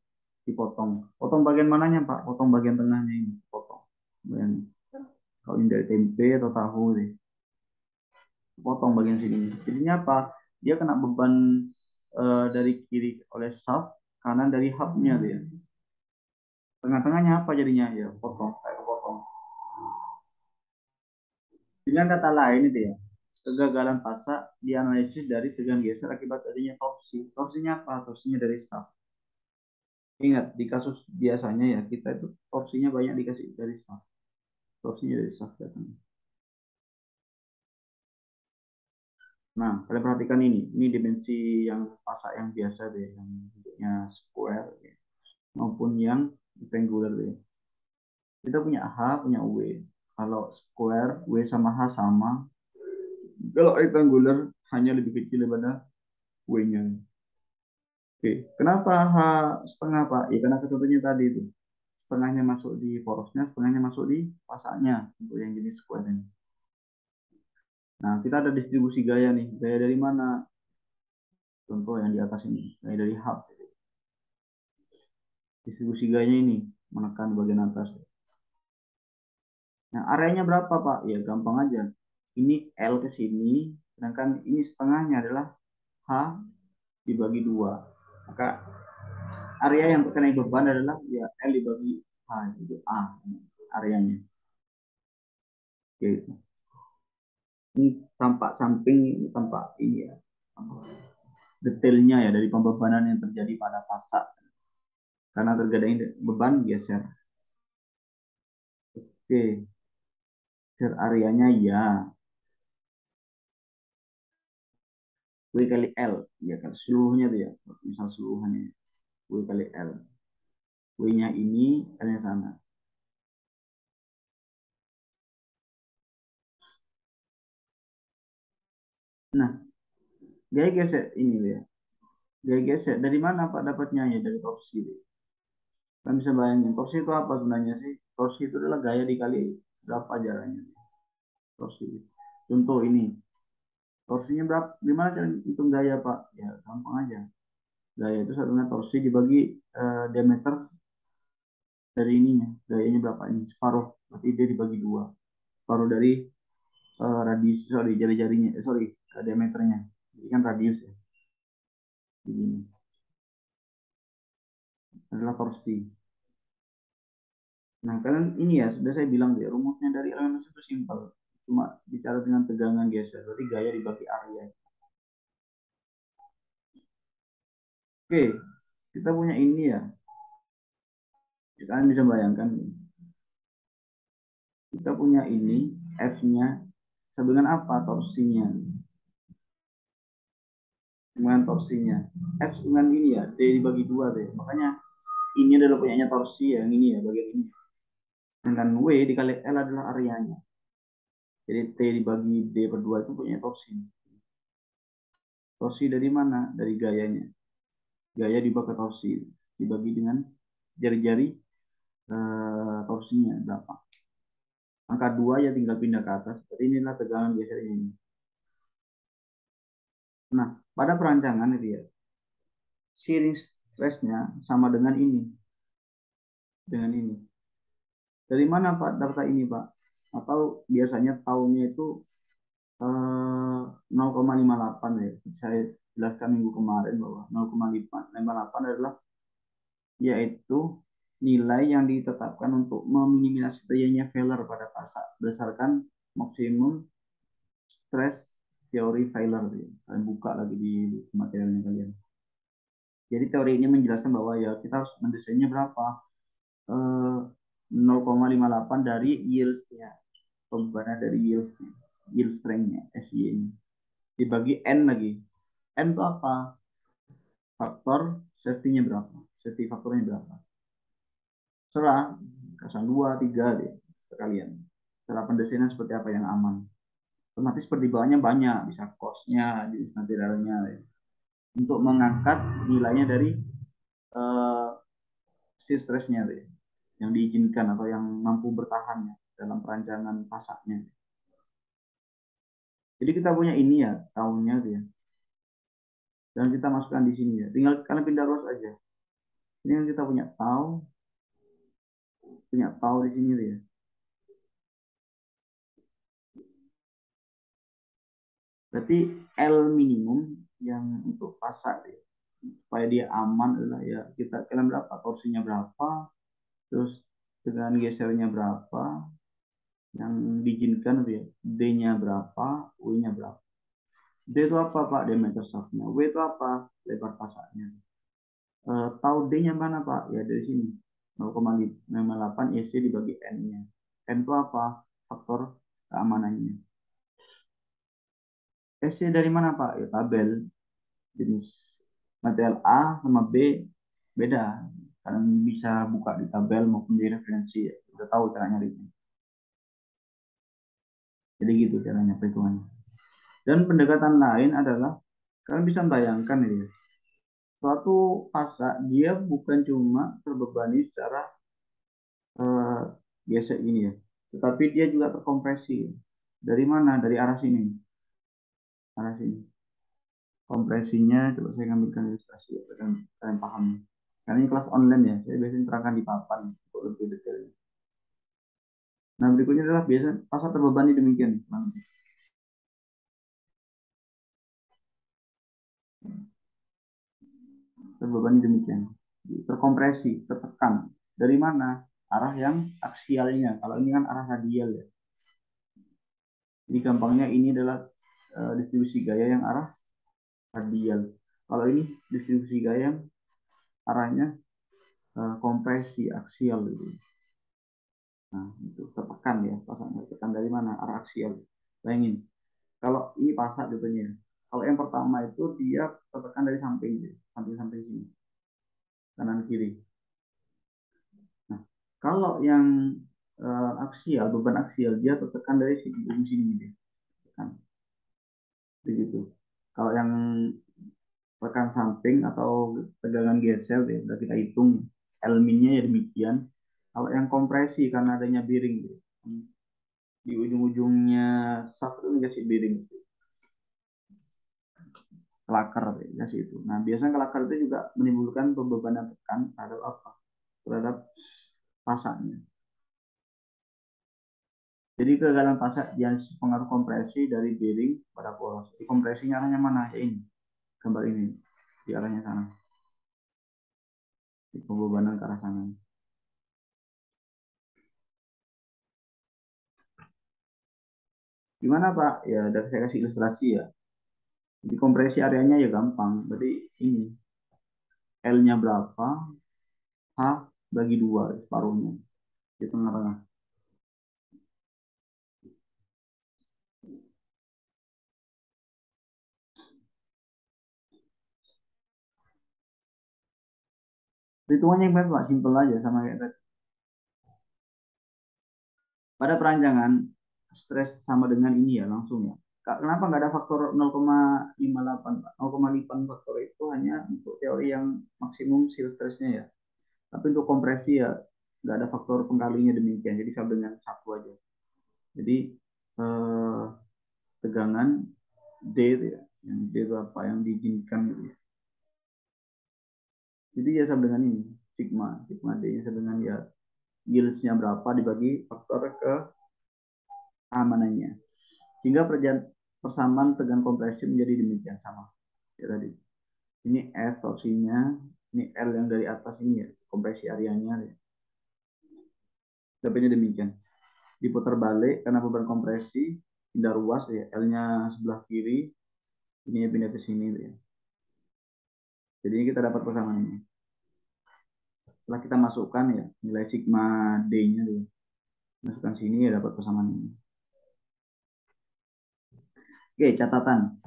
dipotong. Potong bagian mananya Pak? Potong bagian tengahnya ini, potong. Bayangin. Kalau ini dari tempe atau tahu deh, potong bagian sini. Jadinya apa? Dia kena beban dari kiri oleh shaft, kanan dari hubnya dia. Tengah-tengahnya apa jadinya? Ya potong, kayak potong. Dengan kata lain itu ya, kegagalan pasak dianalisis dari tegangan geser akibat adanya torsi. Torsinya apa? Torsinya dari shaft. Ingat, di kasus biasanya ya, kita itu torsinya banyak dikasih dari shaft. Torsinya dari shaft datangnya. Nah, kalian perhatikan ini. Ini dimensi yang pasak yang biasa deh, yang bentuknya square ya, maupun yang rectangular deh. Kita punya H, punya W. Kalau square, W sama H sama. Kalau rectangular, hanya lebih kecil daripada W-nya. Oke, kenapa H setengah Pak? Ya karena ketentuannya tadi itu. Setengahnya masuk di porosnya, setengahnya masuk di pasaknya untuk yang jenis square ini. Nah, kita ada distribusi gaya nih. Gaya dari mana? Contoh yang di atas ini, gaya dari hub. Distribusi gayanya ini menekan bagian atas. Nah, areanya berapa Pak? Ya gampang aja. Ini L ke sini, sedangkan ini setengahnya adalah H dibagi dua. Maka area yang terkena beban adalah ya L dibagi H, itu A areanya. Oke. Ini tampak samping, ini tampak ini ya. Detailnya ya dari pembebanan yang terjadi pada pasak. Karena terkadang beban geser. Oke, geser areanya ya. W kali L. Ya kan seluruhnya tuh ya. Misal seluruhnya. W kali L. W-nya ini, L-nya sana. Nah, gaya geser ini ya. Gaya geser dari mana Pak dapatnya ya? Dari torsi. Kan bisa bayangin, torsi itu apa sebenarnya sih? Torsi itu adalah gaya dikali berapa jaraknya. Torsi. Contoh ini, torsinya berapa? Gimana cara hitung gaya Pak? Ya gampang aja. Gaya itu satunya torsi dibagi diameter dari ininya, gayanya berapa ini? Separuh, berarti dia dibagi dua. Separuh dari radius, sorry, jari-jarinya, sorry, diameternya. Jadi kan radius ya, ini adalah torsi. Nah, kalian ini ya, sudah saya bilang ya, rumusnya dari LMS itu simpel. Cuma bicara dengan tegangan geser, berarti gaya dibagi area. Oke, kita punya ini ya. Kalian bisa bayangkan, kita punya ini, F-nya, dengan apa? Torsinya. Dengan torsinya. F dengan ini ya, D dibagi dua deh. Makanya ini adalah punyanya torsi ya, yang ini ya, bagian ini. Sedangkan W dikali L adalah areanya. Jadi T dibagi D per 2 itu punya torsi. Torsi dari mana? Dari gayanya. Gaya dibagi torsi. Dibagi dengan jari-jari torsinya berapa. Angka 2 ya tinggal pindah ke atas. Jadi inilah tegangan geser ini. Nah, pada perancangan itu ya, shearing stressnya sama dengan ini. Dengan ini. Dari mana Pak data ini Pak? Atau biasanya tahunnya itu 0,58 ya. Saya jelaskan minggu kemarin bahwa 0,58 adalah yaitu nilai yang ditetapkan untuk meminimalisasi terjadinya failure pada pasak berdasarkan maksimum stress teori failure. Kalian buka lagi di materialnya kalian. Jadi teori ini menjelaskan bahwa ya kita harus mendesainnya berapa? 0,58 dari yield-nya, pembebanan dari yield strength-nya, SY-nya. Dibagi N lagi. N itu apa? Faktor safety-nya berapa? Safety faktornya berapa? Serah, kasar 2, 3 deh, sekalian. Cara pendesainan seperti apa yang aman. Otomatis pertimbangannya banyak, bisa cost-nya, jenis materialnya. Ya. Untuk mengangkat nilainya dari uh, si stresnya deh, yang diizinkan atau yang mampu bertahan ya, dalam perancangan pasaknya. Jadi kita punya ini ya, tahunnya tuh ya. Dan kita masukkan di sini ya. Tinggal kalian pindah ruas aja. Ini yang kita punya tahu di sini tuh ya. Berarti L minimum yang untuk pasak ya. Supaya dia aman adalah ya kita kalian berapa, torsinya berapa, terus dengan gesernya berapa, yang diizinkan ya. D-nya berapa, U-nya berapa. D itu apa Pak? Diameter shaftnya. W itu apa? Lebar pasaknya. Tahu D-nya mana Pak? Ya dari sini. 0,58 EC dibagi N-nya. N itu apa? Faktor keamanannya. EC dari mana Pak? Ya tabel. Jenis material A sama B beda. Kalian bisa buka di tabel maupun di referensi. Ya. Udah tahu cara nyarinya. Jadi gitu caranya perhitungannya. Dan pendekatan lain adalah kalian bisa bayangkan ya. Suatu pasak dia bukan cuma terbebani secara eh, biasa ini ya. Tetapi dia juga terkompresi. Dari mana? Dari arah sini. Arah sini. Kompresinya, coba saya ambilkan ilustrasi ya, kalian paham. Karena ini kelas online ya, saya biasanya terangkan di papan untuk lebih detail. Nah, berikutnya adalah biasa pasar terbebani demikian. Terbebani demikian. Terkompresi, tertekan. Dari mana? Arah yang aksialnya. Kalau ini kan arah radial ya. Jadi gampangnya ini adalah distribusi gaya yang arah radial. Kalau ini distribusi gaya yang arahnya kompresi aksial gitu. Nah, itu tertekan ya pasangnya. Tertekan dari mana? Arah aksial. Bayangin. Kalau ini pasak contohnya. Kalau yang pertama itu dia tertekan dari samping, samping-samping sini, kanan kiri. Nah, kalau yang aksial, beban aksial dia tertekan dari sini, ujung sini dia. Tekan. Begitu. Kalau yang tekan samping atau tegangan geser ya, udah kita hitung L-minnya ya demikian. Kalau yang kompresi karena adanya bearing ya, di ujung-ujungnya shaft itu dikasih bearing kelakar dikasih itu. Nah biasanya kelakar itu juga menimbulkan pembebanan tekan terhadap apa? Terhadap pasaknya. Jadi kegagalan pasak yang pengaruh kompresi dari bearing pada poros. Jadi kompresinya arahnya mana? Ya ini, gambar ini, di arahnya sana. Di pembebanan ke arah sana. Gimana Pak? Ya, dari saya kasih ilustrasi ya. Jadi kompresi areanya ya gampang. Berarti ini L-nya berapa? H bagi 2 separuhnya di tengah-tengah. Hitungannya yang Pak, simpel aja sama kayak tadi. Pada perancangan, stres sama dengan ini ya langsung ya. Kenapa nggak ada faktor 0,58 Pak? 0,5 faktor itu hanya untuk teori yang maksimum shear stressnya ya. Tapi untuk kompresi ya nggak ada faktor pengkalinya demikian. Jadi sama dengan satu aja. Jadi eh, tegangan D itu ya. Yang D itu apa yang diizinkan gitu ya. Jadi ya sama dengan ini. Sigma. Sigma D-nya sama dengan ya yields-nya berapa dibagi faktor keamanannya. Sehingga persamaan tegangan kompresi menjadi demikian sama. Ya tadi. Ini F torsinya, ini L yang dari atas ini ya, kompresi areanya. Ya. Dapatnya demikian. Diputar balik karena beban kompresi, pindah ruas ya, L-nya sebelah kiri, ini pindah ke sini ya. Jadi kita dapat persamaan ini. Setelah kita masukkan ya, nilai sigma D-nya ya. Masukkan sini ya dapat persamaan ini. Oke, catatan.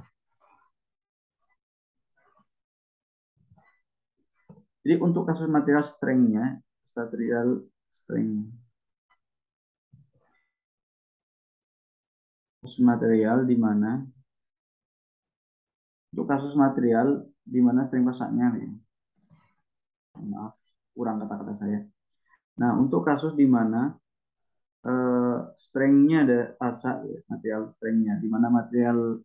Jadi untuk kasus material strength-nya, material strength, kasus material di mana untuk kasus material di mana strength pasaknya ya. Maaf, kurang kata-kata saya. Nah, untuk kasus di mana strength-nya ada pasak ya, material strength-nya di mana material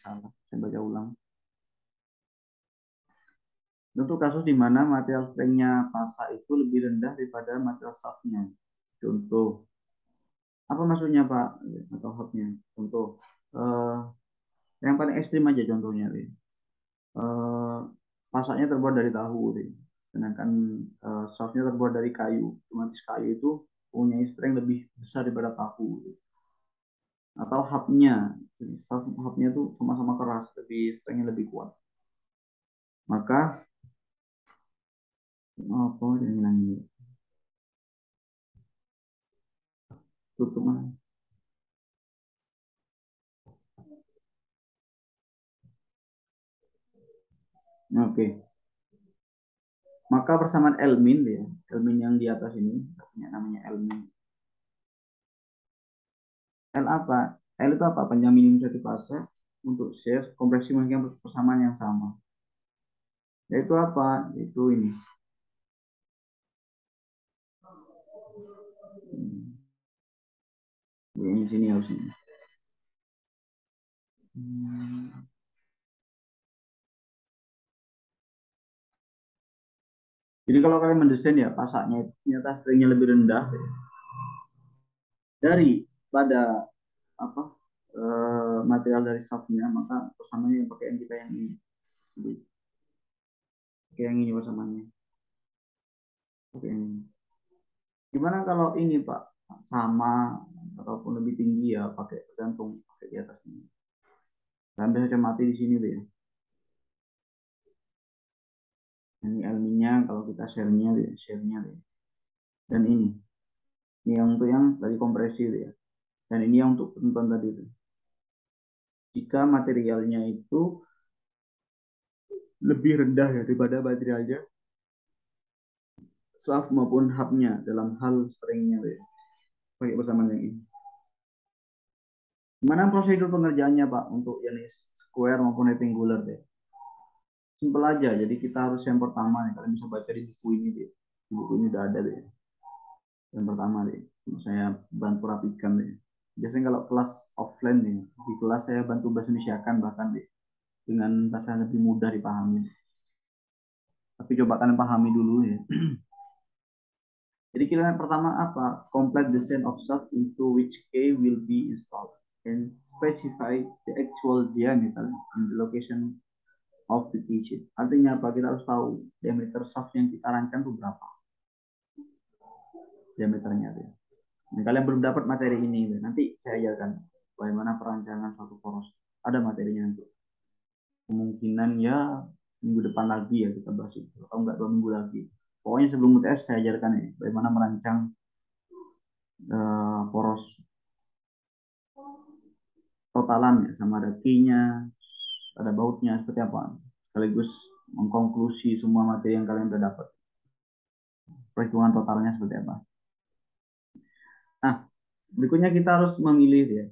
salah, saya baca ulang. Untuk kasus di mana material strength-nya pasak itu lebih rendah daripada material shaft-nya. Contoh, apa maksudnya Pak? Atau hot-nya? Contoh, eh, yang paling ekstrim aja contohnya. Eh, pasaknya terbuat dari tahu. Sedangkan shaft-nya terbuat dari kayu. Otomatis kayu itu punya strength lebih besar daripada tahu. Atau hub-nya. Jadi hub-nya itu sama-sama keras, tapi strength-nya lebih kuat. Maka, apa yang bilangnya? Tutup mana? Oke. Maka persamaan L-min ya, L-min yang di atas ini, namanya L-min. L apa? L itu apa? Panjang minimum satu fase untuk shear kompresi memiliki persamaan yang sama. Yaitu apa? Itu ini. Ini sini harus ini. Jadi kalau kalian mendesain ya pasaknya ternyata stringnya lebih rendah ya, dari pada apa material dari shaftnya maka persamaannya yang pakai yang kita yang ini. Jadi, pakai yang ini persamaannya. Pakai yang ini. Gimana kalau ini Pak sama ataupun lebih tinggi ya pakai tergantung pakai di atas ini. Dan bisa mati di sini deh. Ini ilminya kalau kita share-nya deh. Dan ini yang untuk yang dari kompresi deh. Dan ini yang untuk ketentuan tadi deh. Jika materialnya itu lebih rendah ya daripada materialnya shaft maupun hubnya dalam hal stringnya deh. Pakai persamaan yang ini. Gimana prosedur pengerjaannya Pak untuk jenis square maupun rectangular deh? Simpel aja. Jadi kita harus yang pertama nih, kalian bisa baca di buku ini deh. Di buku ini udah ada deh. Yang pertama deh, saya bantu rapikan deh. Biasanya kalau kelas offline nih, di kelas saya bantu bahasa Indonesia kan bahkan deh dengan bahasa lebih mudah dipahami. Tapi coba kalian pahami dulu ya. Jadi kira pertama apa? Complete the set of stuff into which key will be installed and specify the actual diameter and the location of the key sheet. Artinya apa? Kita harus tahu diameter shaft yang kita rancang itu berapa diameternya. Ya. Nah, kalian belum dapat materi ini, nanti saya ajarkan bagaimana perancangan suatu poros. Ada materinya nanti. Kemungkinan ya minggu depan lagi ya kita bahas itu. Atau enggak 2 minggu lagi. Pokoknya sebelum UTS saya ajarkan ya bagaimana merancang poros totalan ya, sama ada key-nya, ada bautnya seperti apa. Sekaligus mengkonklusi semua materi yang kalian sudah dapat. Perhitungan totalnya seperti apa. Nah, berikutnya kita harus memilih ya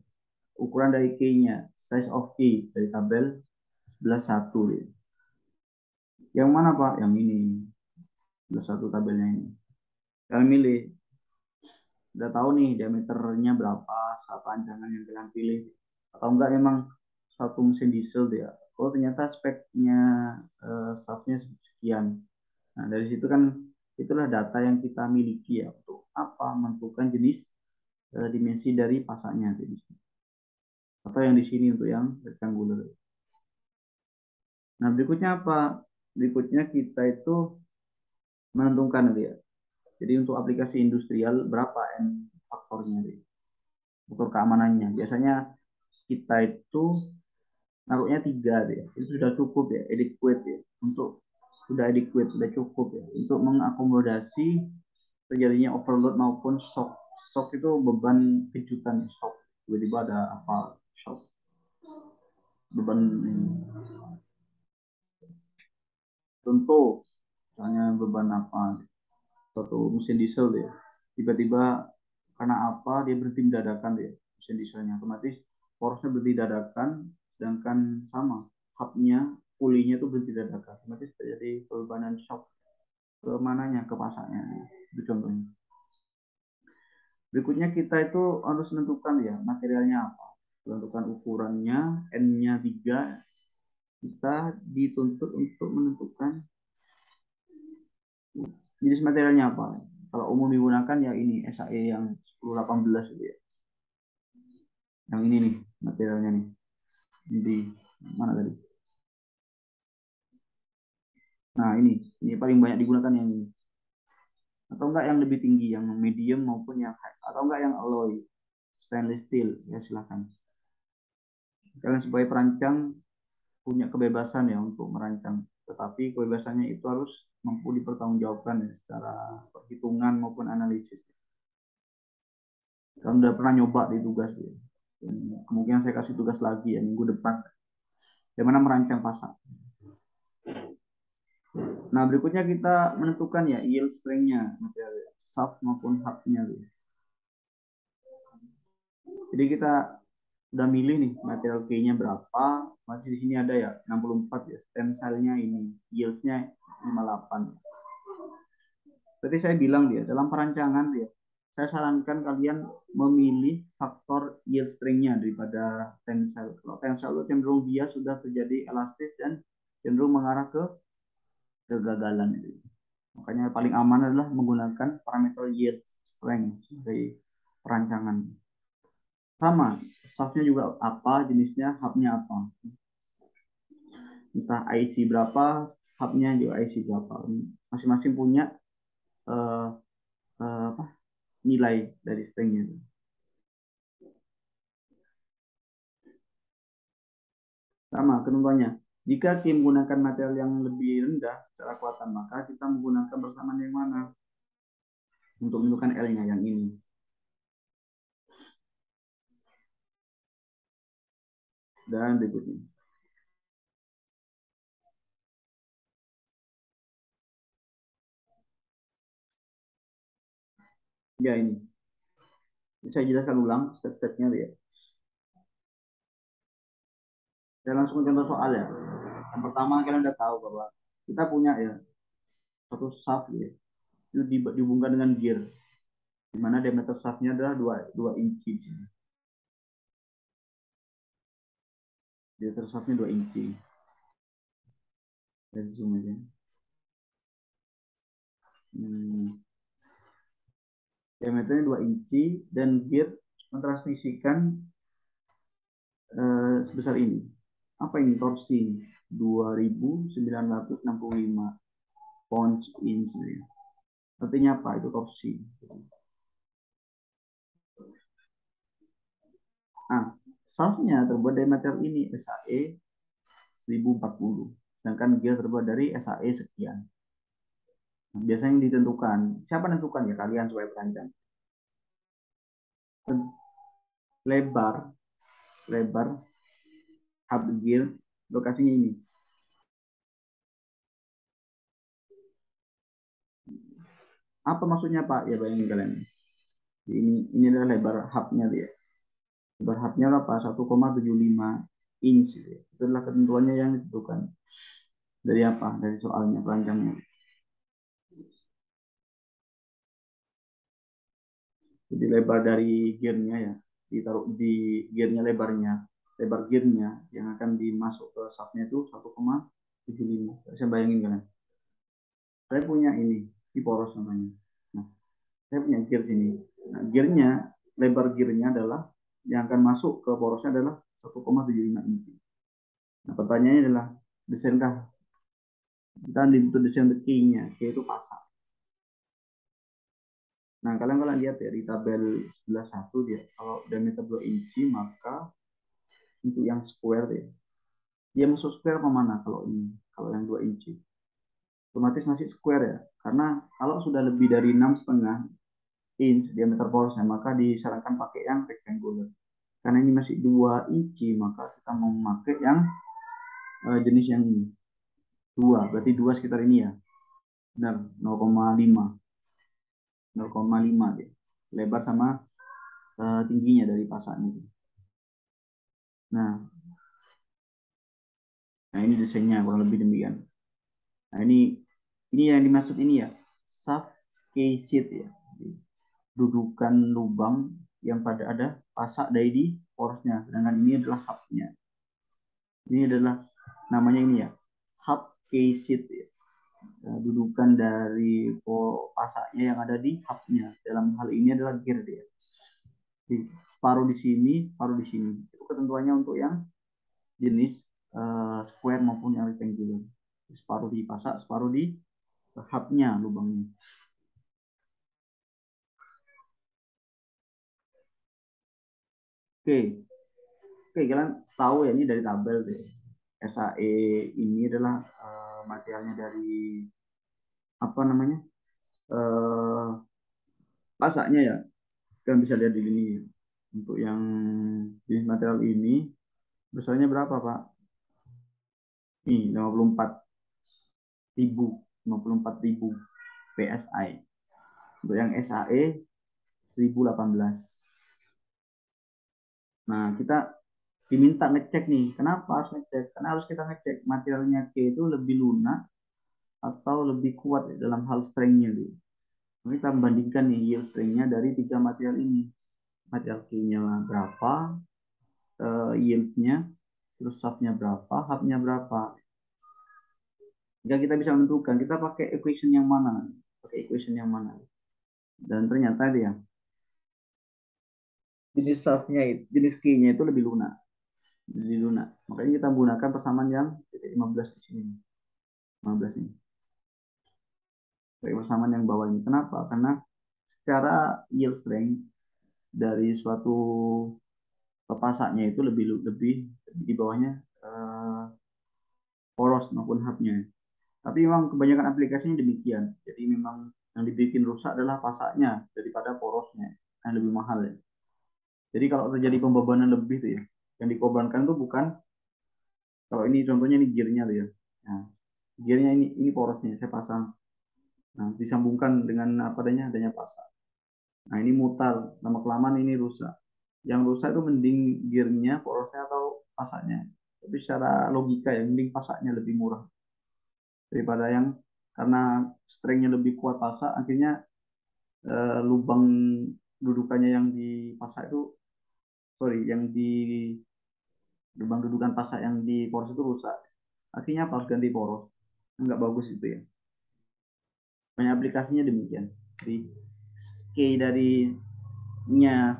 ukuran dari key-nya, size of key dari tabel 11.1 ya. Yang mana Pak? Yang ini. 11.1 tabelnya ini. Kalian milih. Udah tahu nih diameternya berapa saat rancangan yang kalian pilih. Atau enggak emang satu mesin diesel dia. Oh ternyata speknya shaftnya sekian. Nah dari situ kan itulah data yang kita miliki ya untuk apa menentukan jenis dimensi dari pasaknya atau yang di sini untuk yang rectangular. Nah berikutnya apa? Berikutnya kita itu menentukan dia. Jadi untuk aplikasi industrial berapa N faktornya dia, faktor keamanannya. Biasanya kita itu naruhnya 3 deh. Itu sudah cukup ya, adequate ya. Untuk sudah adequate, sudah cukup ya untuk mengakomodasi terjadinya overload maupun shock. Shock itu beban kejutan, shock. Tiba-tiba ada apa? Shock. Beban contoh, misalnya beban apa? Suatu mesin diesel deh. Tiba-tiba karena apa dia berhenti dadakan deh mesin dieselnya otomatis porosnya berhenti dadakan sedangkan sama hubnya pulinya itu berhenti dadakan otomatis terjadi perubahan shock ke mananya ke pasarnya itu contohnya. Berikutnya kita itu harus menentukan ya materialnya apa, menentukan ukurannya N-nya 3. Kita dituntut untuk menentukan jenis materialnya apa. Kalau umum digunakan ya ini SAE yang 1018 itu ya, yang ini nih materialnya nih di mana tadi. Nah ini paling banyak digunakan yang ini. Atau enggak yang lebih tinggi, yang medium maupun yang high. Atau enggak yang alloy, stainless steel, ya silahkan. Kalian sebagai perancang punya kebebasan ya untuk merancang. Tetapi kebebasannya itu harus mampu dipertanggungjawabkan ya, secara perhitungan maupun analisis. Kalian udah pernah nyoba di tugas ya. Dan kemungkinan saya kasih tugas lagi ya minggu depan. Bagaimana merancang pasang. Nah berikutnya kita menentukan ya yield strength-nya, shaft maupun hub-nya. Jadi kita udah milih nih material key-nya berapa, masih di sini ada ya 64 ya, tensile-nya ini, yield-nya 58. Berarti saya bilang dia dalam perancangan dia, saya sarankan kalian memilih faktor yield strength-nya daripada tensile. Kalau tensile itu cenderung dia sudah terjadi elastis dan cenderung mengarah ke kegagalan itu. Makanya paling aman adalah menggunakan parameter yield strength dari perancangan. Sama, shaft-nya juga apa jenisnya, hub-nya apa. Entah IC berapa, hubnya juga IC berapa. Masing-masing punya uh, apa, nilai dari stringnya. Sama ketentuannya. Jika kim menggunakan material yang lebih rendah secara kekuatan, maka kita menggunakan bersamaan yang mana untuk menentukan L-nya yang ini. Dan berikutnya. Ya ini. Saya jelaskan ulang step-stepnya ya. Saya langsung contoh soal ya. Yang pertama kalian udah tahu bahwa kita punya ya satu shaft ya. Itu dihubungkan dengan gear. Di mana diameter shaftnya adalah 2 inci. Diameter shaftnya 2 inci. Dan zoom aja. Hmm, diameternya 2 inci dan gear mentransmisikan sebesar ini. Apa ini torsi? 2.965 pounds inch. Artinya apa itu torsi? Nah, shaftnya terbuat dari material ini SAE 1040. Sedangkan gear terbuat dari SAE sekian. Nah, biasanya yang ditentukan, siapa menentukan ya kalian sebagai perancang? Lebar, lebar hub gear lokasinya ini. Apa maksudnya Pak? Ya bayangin kalian. Ini adalah lebar hubnya dia. Lebar hubnya apa? 1,75 inch. Itu adalah ketentuannya yang ditentukan. Dari apa? Dari soalnya perancangnya. Jadi lebar dari gearnya ya, ditaruh di gearnya lebarnya, lebar gearnya yang akan dimasuk ke shaftnya itu 1,75. Saya bayangin kan, saya punya ini, di poros namanya. Nah, saya punya gear sini. Nah, gearnya, lebar gearnya adalah yang akan masuk ke porosnya adalah 1,75 inci. Nah, pertanyaannya adalah desainkah kita untuk desain key-nya, key itu pasang. Nah, kalian kalau lihat ya di tabel sebelah satu dia, kalau diameter 2 inci maka untuk yang square ya, dia masuk square apa mana kalau ini, kalau yang 2 inci otomatis masih square ya, karena kalau sudah lebih dari 6,5 inch diameter porosnya maka disarankan pakai yang rectangular. Karena ini masih 2 inci maka kita mau memakai yang jenis yang ini, dua, berarti dua sekitar ini ya, benar, 0,5 deh lebar sama tingginya dari pasaknya. Nah, nah ini desainnya kurang lebih demikian. Nah ini yang dimaksud ini ya, shaft case sheet ya, dudukan lubang yang pada ada pasak dari di porosnya. Sedangkan ini adalah hubnya. Ini adalah namanya ini ya, hub case sheet ya. Dudukan dari pasaknya yang ada di hubnya. Dalam hal ini adalah gear dia. Separuh di sini, separuh di sini. Itu ketentuannya untuk yang jenis square maupun yang rectangular. Separuh di pasak, separuh di hubnya lubangnya. Oke, oke kalian tahu ya ini dari tabel deh. SAE ini adalah materialnya dari apa namanya pasaknya ya, kan bisa lihat di sini untuk yang jenis material ini besarnya berapa Pak? Nih 54.000 PSI. Untuk yang SAE 1018. Nah kita diminta ngecek nih, kenapa harus ngecek? Karena harus kita ngecek materialnya K itu lebih lunak atau lebih kuat ya, dalam hal strength-nya gitu. Kita membandingkan nih yield strength-nya dari tiga material ini. Material K-nya berapa, yields-nya, terus shaft-nya berapa, hub-nya berapa. Jika kita bisa menentukan, kita pakai equation yang mana? Pakai equation yang mana? Dan ternyata dia jenis shaft-nya, jenis K-nya itu lebih lunak. Lebih lunak. Makanya kita menggunakan persamaan yang 15 di sini. 15 ini. Pakai persamaan yang bawah ini. Kenapa? Karena secara yield strength dari suatu pasaknya itu lebih lebih di bawahnya poros maupun hubnya. Tapi memang kebanyakan aplikasinya demikian. Jadi memang yang dibikin rusak adalah pasaknya daripada porosnya yang lebih mahal ya. Jadi kalau terjadi pembebanan lebih tuh ya, yang dikorbankan tuh bukan, kalau ini contohnya ini gearnya tuh ya. Nah, gearnya ini porosnya saya pasang. Nah, disambungkan dengan apa adanya pasak. Nah, ini mutar, lama kelamaan ini rusak. Yang rusak itu mending gearnya, porosnya atau pasaknya. Tapi secara logika ya, mending pasaknya lebih murah daripada yang karena strengthnya lebih kuat pasak, akhirnya lubang dudukannya yang di pasak itu, sorry, yang di lubang dudukan pasak yang di poros itu rusak. Akhirnya apa? Harus ganti poros. Nggak bagus itu ya. Banyak aplikasinya demikian. Jadi dari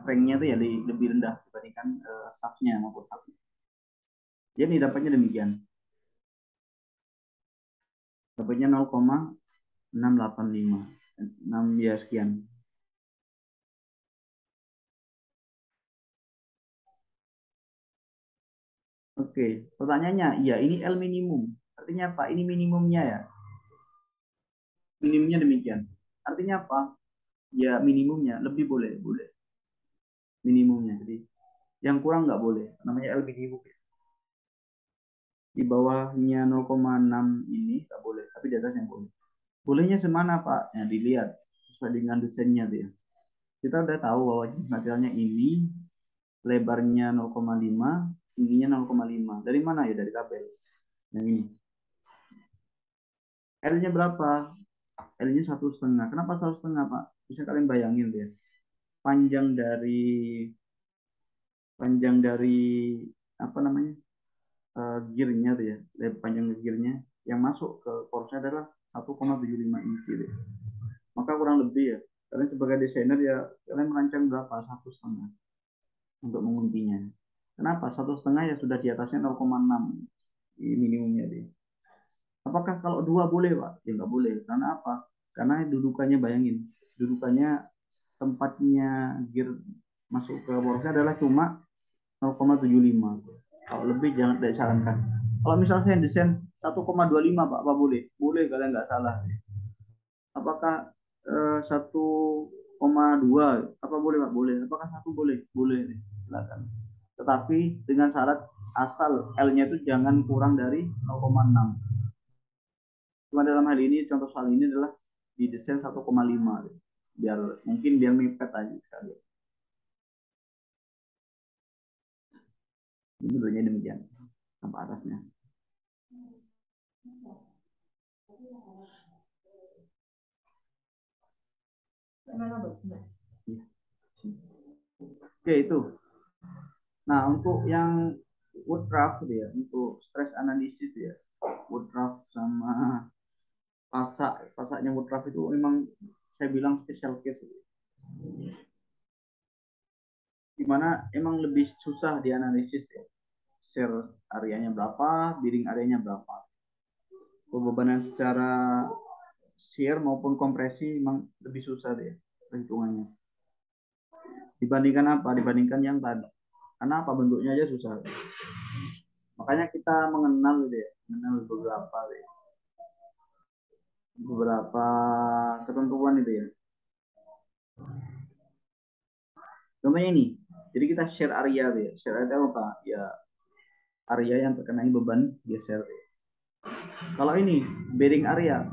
strength-nya itu ya lebih rendah dibandingkan shaft-nya maupun hub-nya. Jadi dapatnya demikian. Dapatnya 0,685. 6 ya sekian. Oke, pertanyaannya, iya ini L minimum. Artinya apa? Ini minimumnya ya. Minimumnya demikian. Artinya apa? Ya minimumnya lebih boleh, boleh. Minimumnya. Jadi yang kurang nggak boleh. Namanya L minimum. Di bawahnya 0,6 ini nggak boleh, tapi di atasnya boleh. Bolehnya semana Pak? Ya dilihat sesuai dengan desainnya dia. Kita udah tahu bahwa jenis materialnya ini lebarnya 0,5, tingginya 0,5. Dari mana ya? Dari tabel. Yang ini. L-nya berapa? L-nya 1,5. Kenapa 1,5 Pak? Bisa kalian bayangin deh. Panjang dari panjang dari apa namanya? Gearnya tuh ya. Panjang gearnya yang masuk ke porosnya adalah 1,75 inci deh. Maka kurang lebih ya. Kalian sebagai desainer ya kalian merancang berapa? 1,5 untuk menguntinya. Kenapa? 1,5 ya sudah di atasnya 0,6 minimumnya deh. Apakah kalau dua boleh Pak? Ya nggak boleh. Karena apa? Karena dudukannya bayangin. Dudukannya tempatnya gear masuk ke borosnya adalah cuma 0,75. Kalau lebih jangan disarankan. Kalau misalnya saya desain 1,25 Pak, apa boleh? Boleh kalian nggak salah. Apakah 1,2 apa boleh Pak? Boleh. Apakah satu boleh? Boleh. Silakan. Tetapi dengan syarat asal L-nya itu jangan kurang dari 0,6. Cuma dalam hal ini contoh soal ini adalah di desain 1,5 biar mungkin biar mepet aja sekali. Ini bentuknya demikian sampai atasnya. Oke itu. Nah untuk yang Woodruff ya, untuk stress analysis ya, Woodruff sama pasaknya Woodruff itu memang saya bilang special case, dimana emang lebih susah dianalisis ya. Share areanya berapa, bearing areanya berapa. Pembebanan secara shear maupun kompresi memang lebih susah deh perhitungannya. Dibandingkan apa? Dibandingkan yang tadi. Karena apa? Bentuknya aja susah. Makanya kita mengenal gitu ya, mengenal beberapa ketentuan itu ya. Contohnya ini, jadi kita share area ya. Share area apa? Ya area yang terkena beban geser. Kalau ini bearing area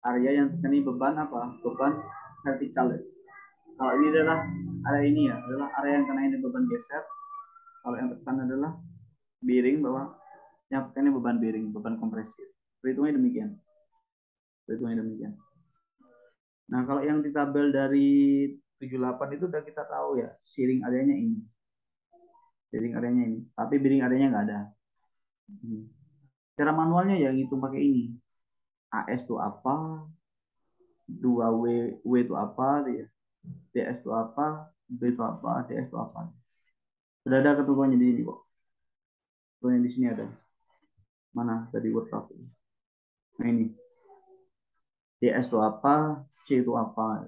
yang terkena beban apa? Beban vertikal. Ya. Kalau ini adalah area ini ya, adalah area yang terkena beban geser. Kalau yang terkena adalah bearing bahwa yang terkena beban bearing, beban kompresi. Perhitungannya demikian. Perhitungannya demikian. Nah, kalau yang di tabel dari 78 itu udah kita tahu ya, shearing areanya ini. Shearing areanya ini. Tapi bearing areanya nggak ada. Cara manualnya ya ngitung pakai ini. AS itu apa? 2W W itu apa? Ya. DS itu apa? B itu apa? DS itu apa? Sudah ada ketentuannya di sini kok. Ketentuannya di sini ada. Mana tadi WordCraft? Nah ini. DS itu apa? C itu apa?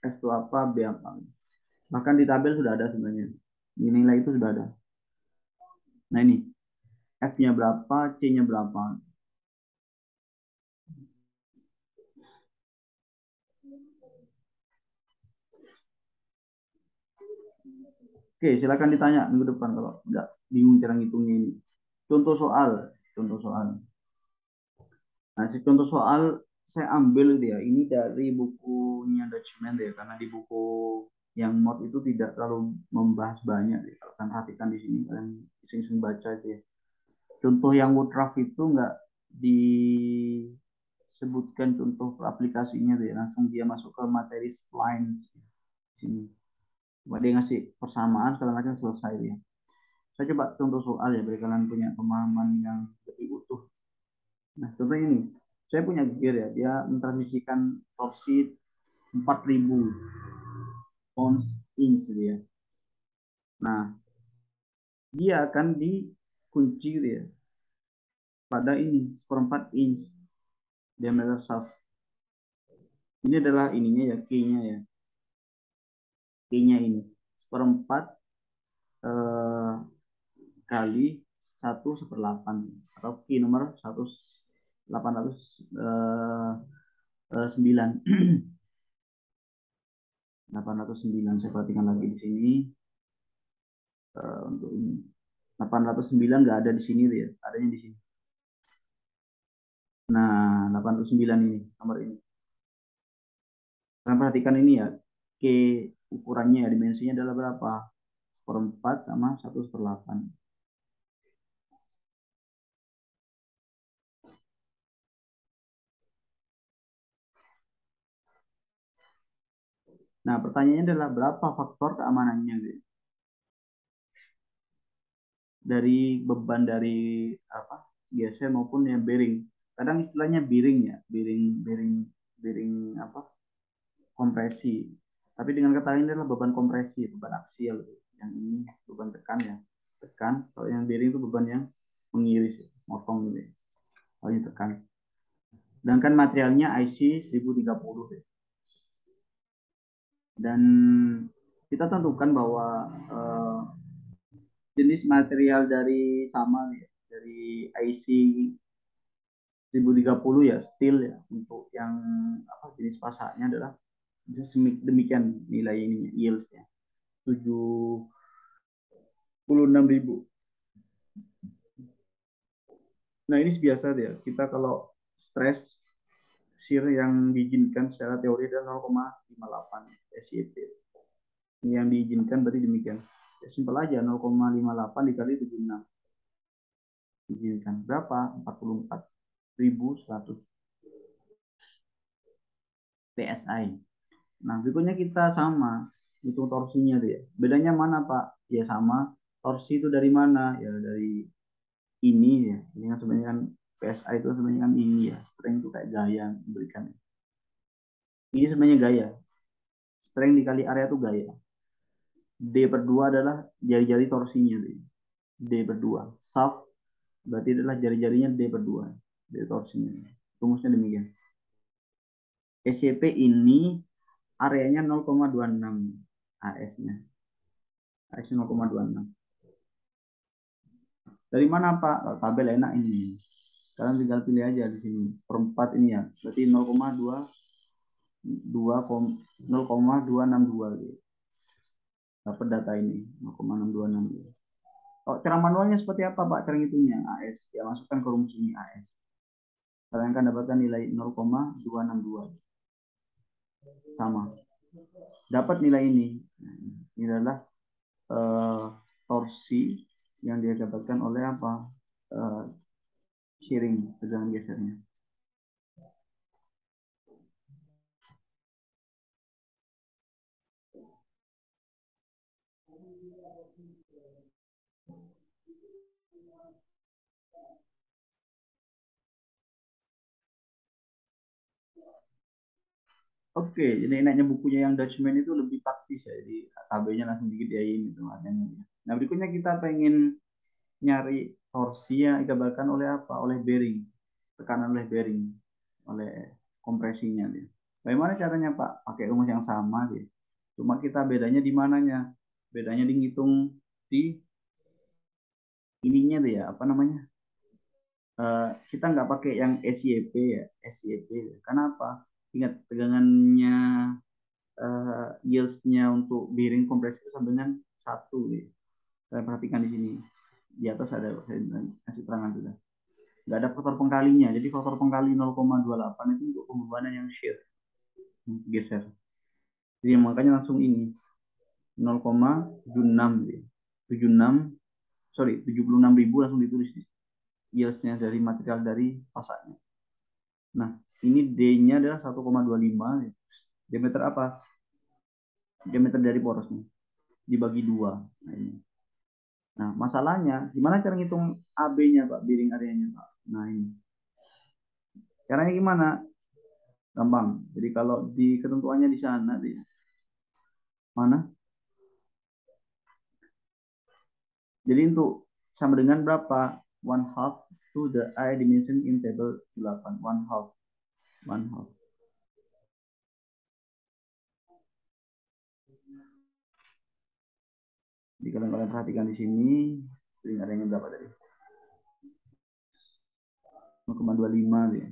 S itu apa? B apa? Bahkan di tabel sudah ada sebenarnya. Nilai itu sudah ada. Nah ini. F-nya berapa? C-nya berapa? Oke, silakan ditanya minggu depan kalau nggak bingung cara ngitungnya ini. Contoh soal, contoh soal. Nah, si contoh soal saya ambil dia ini dari bukunya Dutchman ya, karena di buku yang mod itu tidak terlalu membahas banyak. Ya. Kalau kalian perhatikan di sini kalian iseng-iseng baca itu ya. Contoh yang Woodruff itu nggak disebutkan contoh aplikasinya ya, langsung dia masuk ke materi splines sini. Cuma dia ngasih persamaan segala macam selesai dia. Saya coba contoh soal ya, beri kalian punya pemahaman yang lebih utuh. Nah, contoh ini. saya punya gear ya, dia mentransmisikan torsi 4000 pounds inch dia. Nah, dia akan dikunci gitu ya pada ini seperempat inch diameter shaft. Ini adalah ininya ya, key-nya ya. Key-nya ini seperempat eh, kali 1/8 atau key nomor 809. 809 saya perhatikan lagi di sini untuk ini 809 nggak ada di sini ya, adanya di sini. Nah, 809 ini nomor ini. Kalian perhatikan ini ya, K ukurannya ya, dimensinya adalah berapa? Seperempat sama 1/8. Nah, pertanyaannya adalah berapa faktor keamanannya gitu? Dari beban dari apa? Geser maupun yang bearing. Kadang istilahnya bearing ya, bearing apa? Kompresi. Tapi dengan kata lain adalah beban kompresi, beban aksial gitu. Yang ini beban tekan ya, tekan. Kalau yang bearing itu beban yang mengiris, ya, motong gitu ya. Kalau ini tekan. Sedangkan materialnya IC 1030 ya. Dan kita tentukan bahwa jenis material dari sama ya, dari IC 1030 ya, steel ya, untuk yang apa jenis pasaknya adalah demikian nilai ini yieldsnya 76.000. Nah ini biasa ya, kita kalau stres shear yang diizinkan secara teori adalah 0,58 SYP. Ini yang diizinkan berarti demikian. Ya, simpel aja 0,58 dikali 76 diizinkan berapa? 44.100 PSI. Nah, berikutnya kita sama hitung torsinya dia. Bedanya mana, Pak? Ya sama. Torsi itu dari mana? Ya dari ini ya. Ini kan sebenarnya kan PSI itu sebenarnya kan ini ya. Strength itu kayak gaya memberikan. Ini sebenarnya gaya. Strength dikali area itu gaya. D/2 adalah jari-jari torsinya. D/2. Shaft berarti adalah jari-jarinya D/2. D torsinya. Rumusnya demikian. SCP ini areanya 0,26 AS-nya. AS 0,26. Dari mana Pak? Tabel enak ini. Kalian tinggal pilih aja di sini. Perempat ini ya. Berarti 0,262 gitu. Dapat data ini 0,626 gitu. Oh, cara manualnya seperti apa Pak? Cara ngitungnya AS. Ya masukkan ke rumus ini AS. Kalian akan dapatkan nilai 0,262. Sama. Dapat nilai ini. Nah, ini adalah uh, torsi yang dia dapatkan oleh apa? Uh, shearing, tegangan gesernya. Oke, jadi enaknya bukunya yang Dutchman itu lebih praktis ya. Jadi tabelnya langsung disediain gitu makanya. Nah, berikutnya kita pengen nyari torsi yang dikabarkan oleh apa? Oleh bearing. Tekanan oleh bearing, oleh kompresinya nih. Bagaimana caranya Pak? Pakai rumus yang sama sih. Cuma kita bedanya di mananya? Bedanya dihitung di ininya deh ya, apa namanya? Kita nggak pakai yang SYP ya, SYP. Kenapa? Ingat tegangannya yieldsnya untuk bearing kompresi itu sama dengan 1 ya. Saya perhatikan di sini. Di atas ada saya kasih terangan sudah. Nggak ada faktor pengkalinya. Jadi faktor pengkali 0,28 itu untuk pembebanan yang shear, geser. Jadi makanya langsung ini 0,76 ya. 76 sorry 76.000 langsung ditulis yieldsnya dari material dari pasaknya. Nah, ini D-nya adalah 1,25 ya. Diameter apa? Diameter dari porosnya dibagi 2. Nah, ini. Nah, masalahnya gimana cara ngitung AB-nya, Pak, bearing area-nya, Pak? Nah, ini. Caranya gimana? Gampang. Jadi kalau di ketentuannya di sana, di mana? Jadi untuk sama dengan berapa? One half to the I dimension in table 8. One half. One half. Jadi kalian perhatikan di sini, sering adanya berapa tadi? 0,25 ya.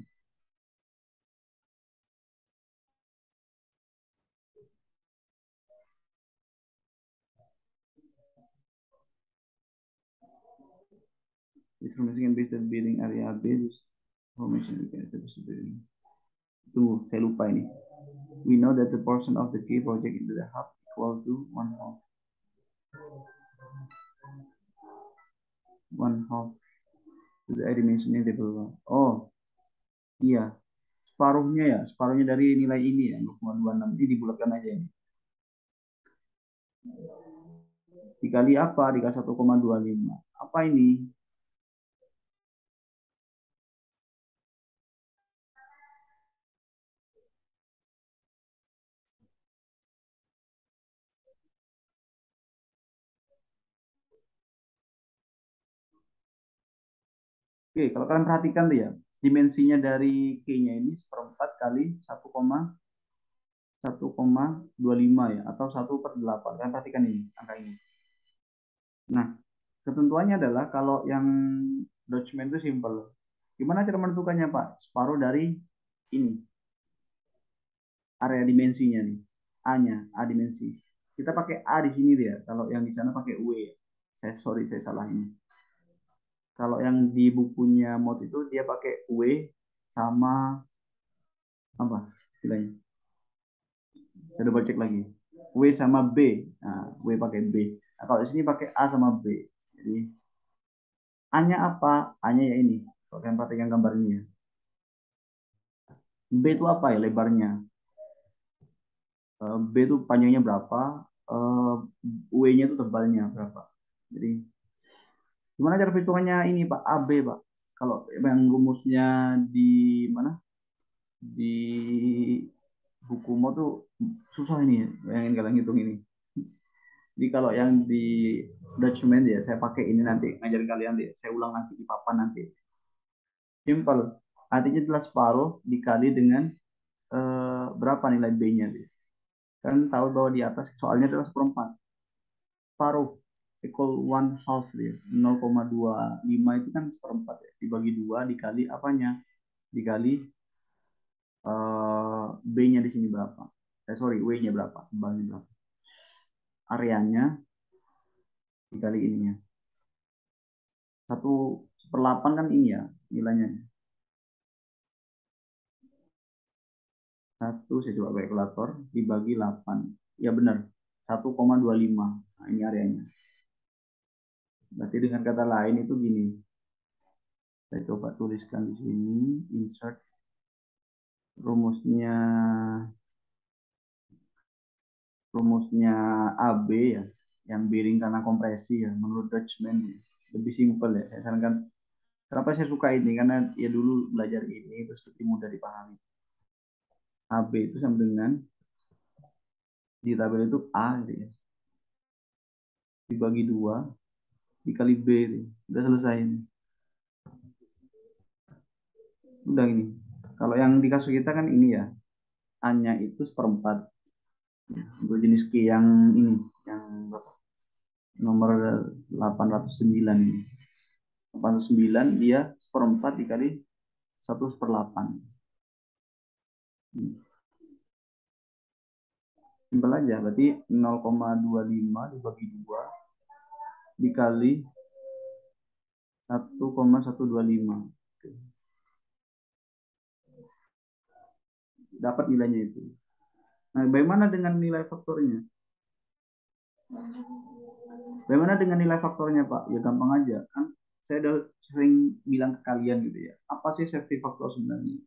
Information can be the building area base. Information can be the building. Tunggu, saya lupa ini. We know that the portion of the key project into the hub equal to one half. One half to the dimension in table 1. Oh, iya. Separuhnya ya, separuhnya dari nilai ini ya, 0,26 ini dibulatkan aja ini. Dikali apa? Dikali 1,25. Apa ini? Oke, kalau kalian perhatikan tuh ya, dimensinya dari K-nya ini seperempat kali 1,25 ya, atau 1/8. Kalian perhatikan ini, angka ini. Nah, ketentuannya adalah kalau yang document itu simple. Gimana cara menentukannya, Pak? Separuh dari ini, area dimensinya nih. A-nya, A dimensi. Kita pakai A di sini dia. Kalau yang di sana pakai W. Sorry, saya salah ini. Kalau yang di bukunya mod itu dia pakai W sama apa istilahnya? Saya double cek lagi. W sama B. Nah, W pakai B. Nah, kalau di sini pakai A sama B. Jadi A-nya apa? A-nya ya ini. Kalau kalian perhatikan gambar ini ya. B itu apa ya lebarnya? B itu panjangnya berapa? W-nya itu tebalnya berapa? Jadi gimana cara perhitungannya ini Pak? AB Pak. Kalau yang rumusnya di mana? Di buku mau tuh susah ini yang kalian hitung ini. Jadi kalau yang di document ya saya pakai ini nanti ngajarin kalian deh. Saya ulang nanti di papan nanti. Simple. Artinya adalah separuh dikali dengan berapa nilai B-nya. Kan tahu bahwa di atas soalnya adalah seperempat. Separuh equal one half ya. 0,25 itu kan seperempat ya. Dibagi dua dikali apanya? Dikali B-nya di sini berapa? Sorry, W-nya berapa? Tebalnya berapa? Areanya dikali ininya. 1/8 kan ini ya nilainya. Satu saya coba pakai kalkulator dibagi 8. Ya benar. 1,25. Nah, ini areanya. Berarti dengan kata lain itu gini. Saya coba tuliskan di sini. Insert rumusnya rumusnya AB ya. Yang biring karena kompresi ya. Menurut Dutchman ya. Lebih simpel ya. Saya sarankan. Kenapa saya suka ini? Karena ya dulu belajar ini terus lebih mudah dipahami. AB itu sama dengan di tabel itu A gitu ya. Dibagi 2 dikali B gitu. Udah selesai ini. Udah ini. Kalau yang di kasus kita kan ini ya. A-nya itu seperempat. Ya, untuk jenis Q yang ini. Yang nomor 809 ini. 809 dia seperempat dikali 1/8. Simpel aja. Berarti 0,25 dibagi 2 dikali 1,125. Dapat nilainya itu. Nah, bagaimana dengan nilai faktornya? Bagaimana dengan nilai faktornya, Pak? Ya gampang aja. Kan saya udah sering bilang ke kalian gitu ya. Apa sih safety faktor sebenarnya?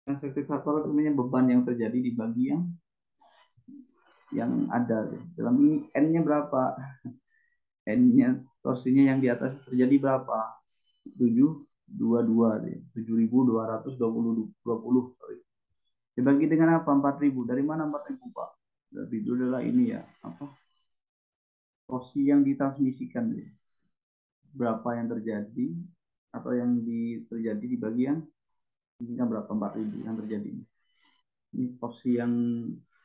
Yang safety faktor itu namanya beban yang terjadi di bagi yang ada. Dalam ini N-nya berapa? N-nya torsinya yang di atas terjadi berapa? 7 22 deh. 7.220 sorry. Dibagi dengan apa? 4.000. Dari mana 4.000, Pak? Berarti itu adalah ini ya, apa? Porsi yang ditransmisikan deh. Berapa yang terjadi atau yang terjadi di bagian ini kan berapa 4.000 yang terjadi. Ini porsi yang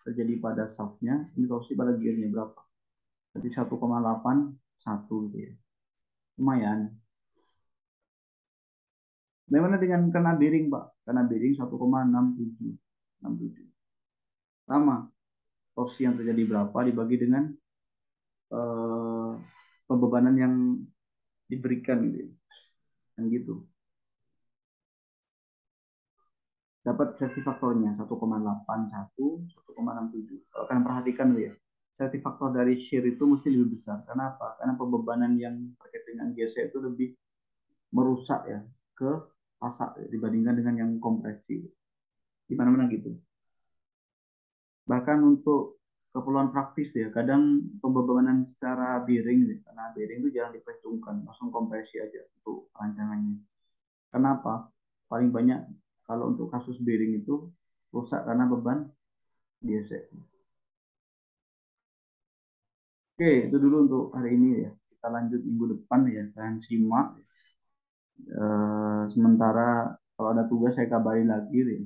terjadi pada shaftnya, ini porsi pada gearnya berapa? Jadi 1,81 gitu ya. Lumayan. Bagaimana dengan kena bearing, Pak? Kena bearing 1,67. 67. Sama. Torsi yang terjadi berapa dibagi dengan eh, pembebanan yang diberikan gitu. Yang gitu. Dapat safety faktornya 1,81, 1,67. Kalau kalian perhatikan ya, safety faktor dari shear itu mesti lebih besar. Kenapa? Karena pembebanan yang terkait dengan GC itu lebih merusak ya ke pasak ya, dibandingkan dengan yang kompresi. Di mana-mana gitu. Bahkan untuk keperluan praktis ya, kadang pembebanan secara bearing ya, karena bearing itu jarang diperhitungkan, langsung kompresi aja untuk rancangannya. Kenapa? Paling banyak kalau untuk kasus bearing itu rusak karena beban gesek. Oke, itu dulu untuk hari ini ya. Kita lanjut minggu depan ya, kalian simak. Sementara kalau ada tugas saya kabari lagi ya.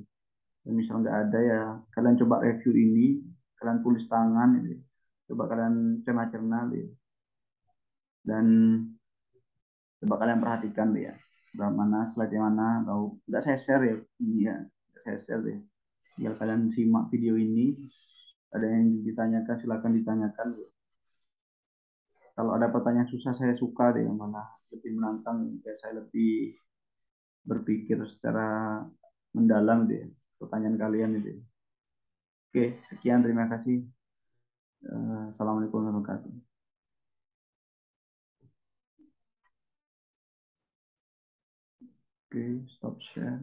Dan misal nggak ada ya, kalian coba review ini, kalian tulis tangan, gitu. Coba kalian cerna-cerna, gitu. Dan coba kalian perhatikan deh ya, sebelah mana slide yang mana, atau nggak saya share ya, ini ya, nggak saya share deh. Biar kalian simak video ini, ada yang ditanyakan silakan ditanyakan. Kalau ada pertanyaan susah saya suka deh, yang mana lebih menantang, ya saya lebih berpikir secara mendalam deh pertanyaan kalian itu. Oke, sekian terima kasih. Assalamualaikum warahmatullahi wabarakatuh. Oke, stop share.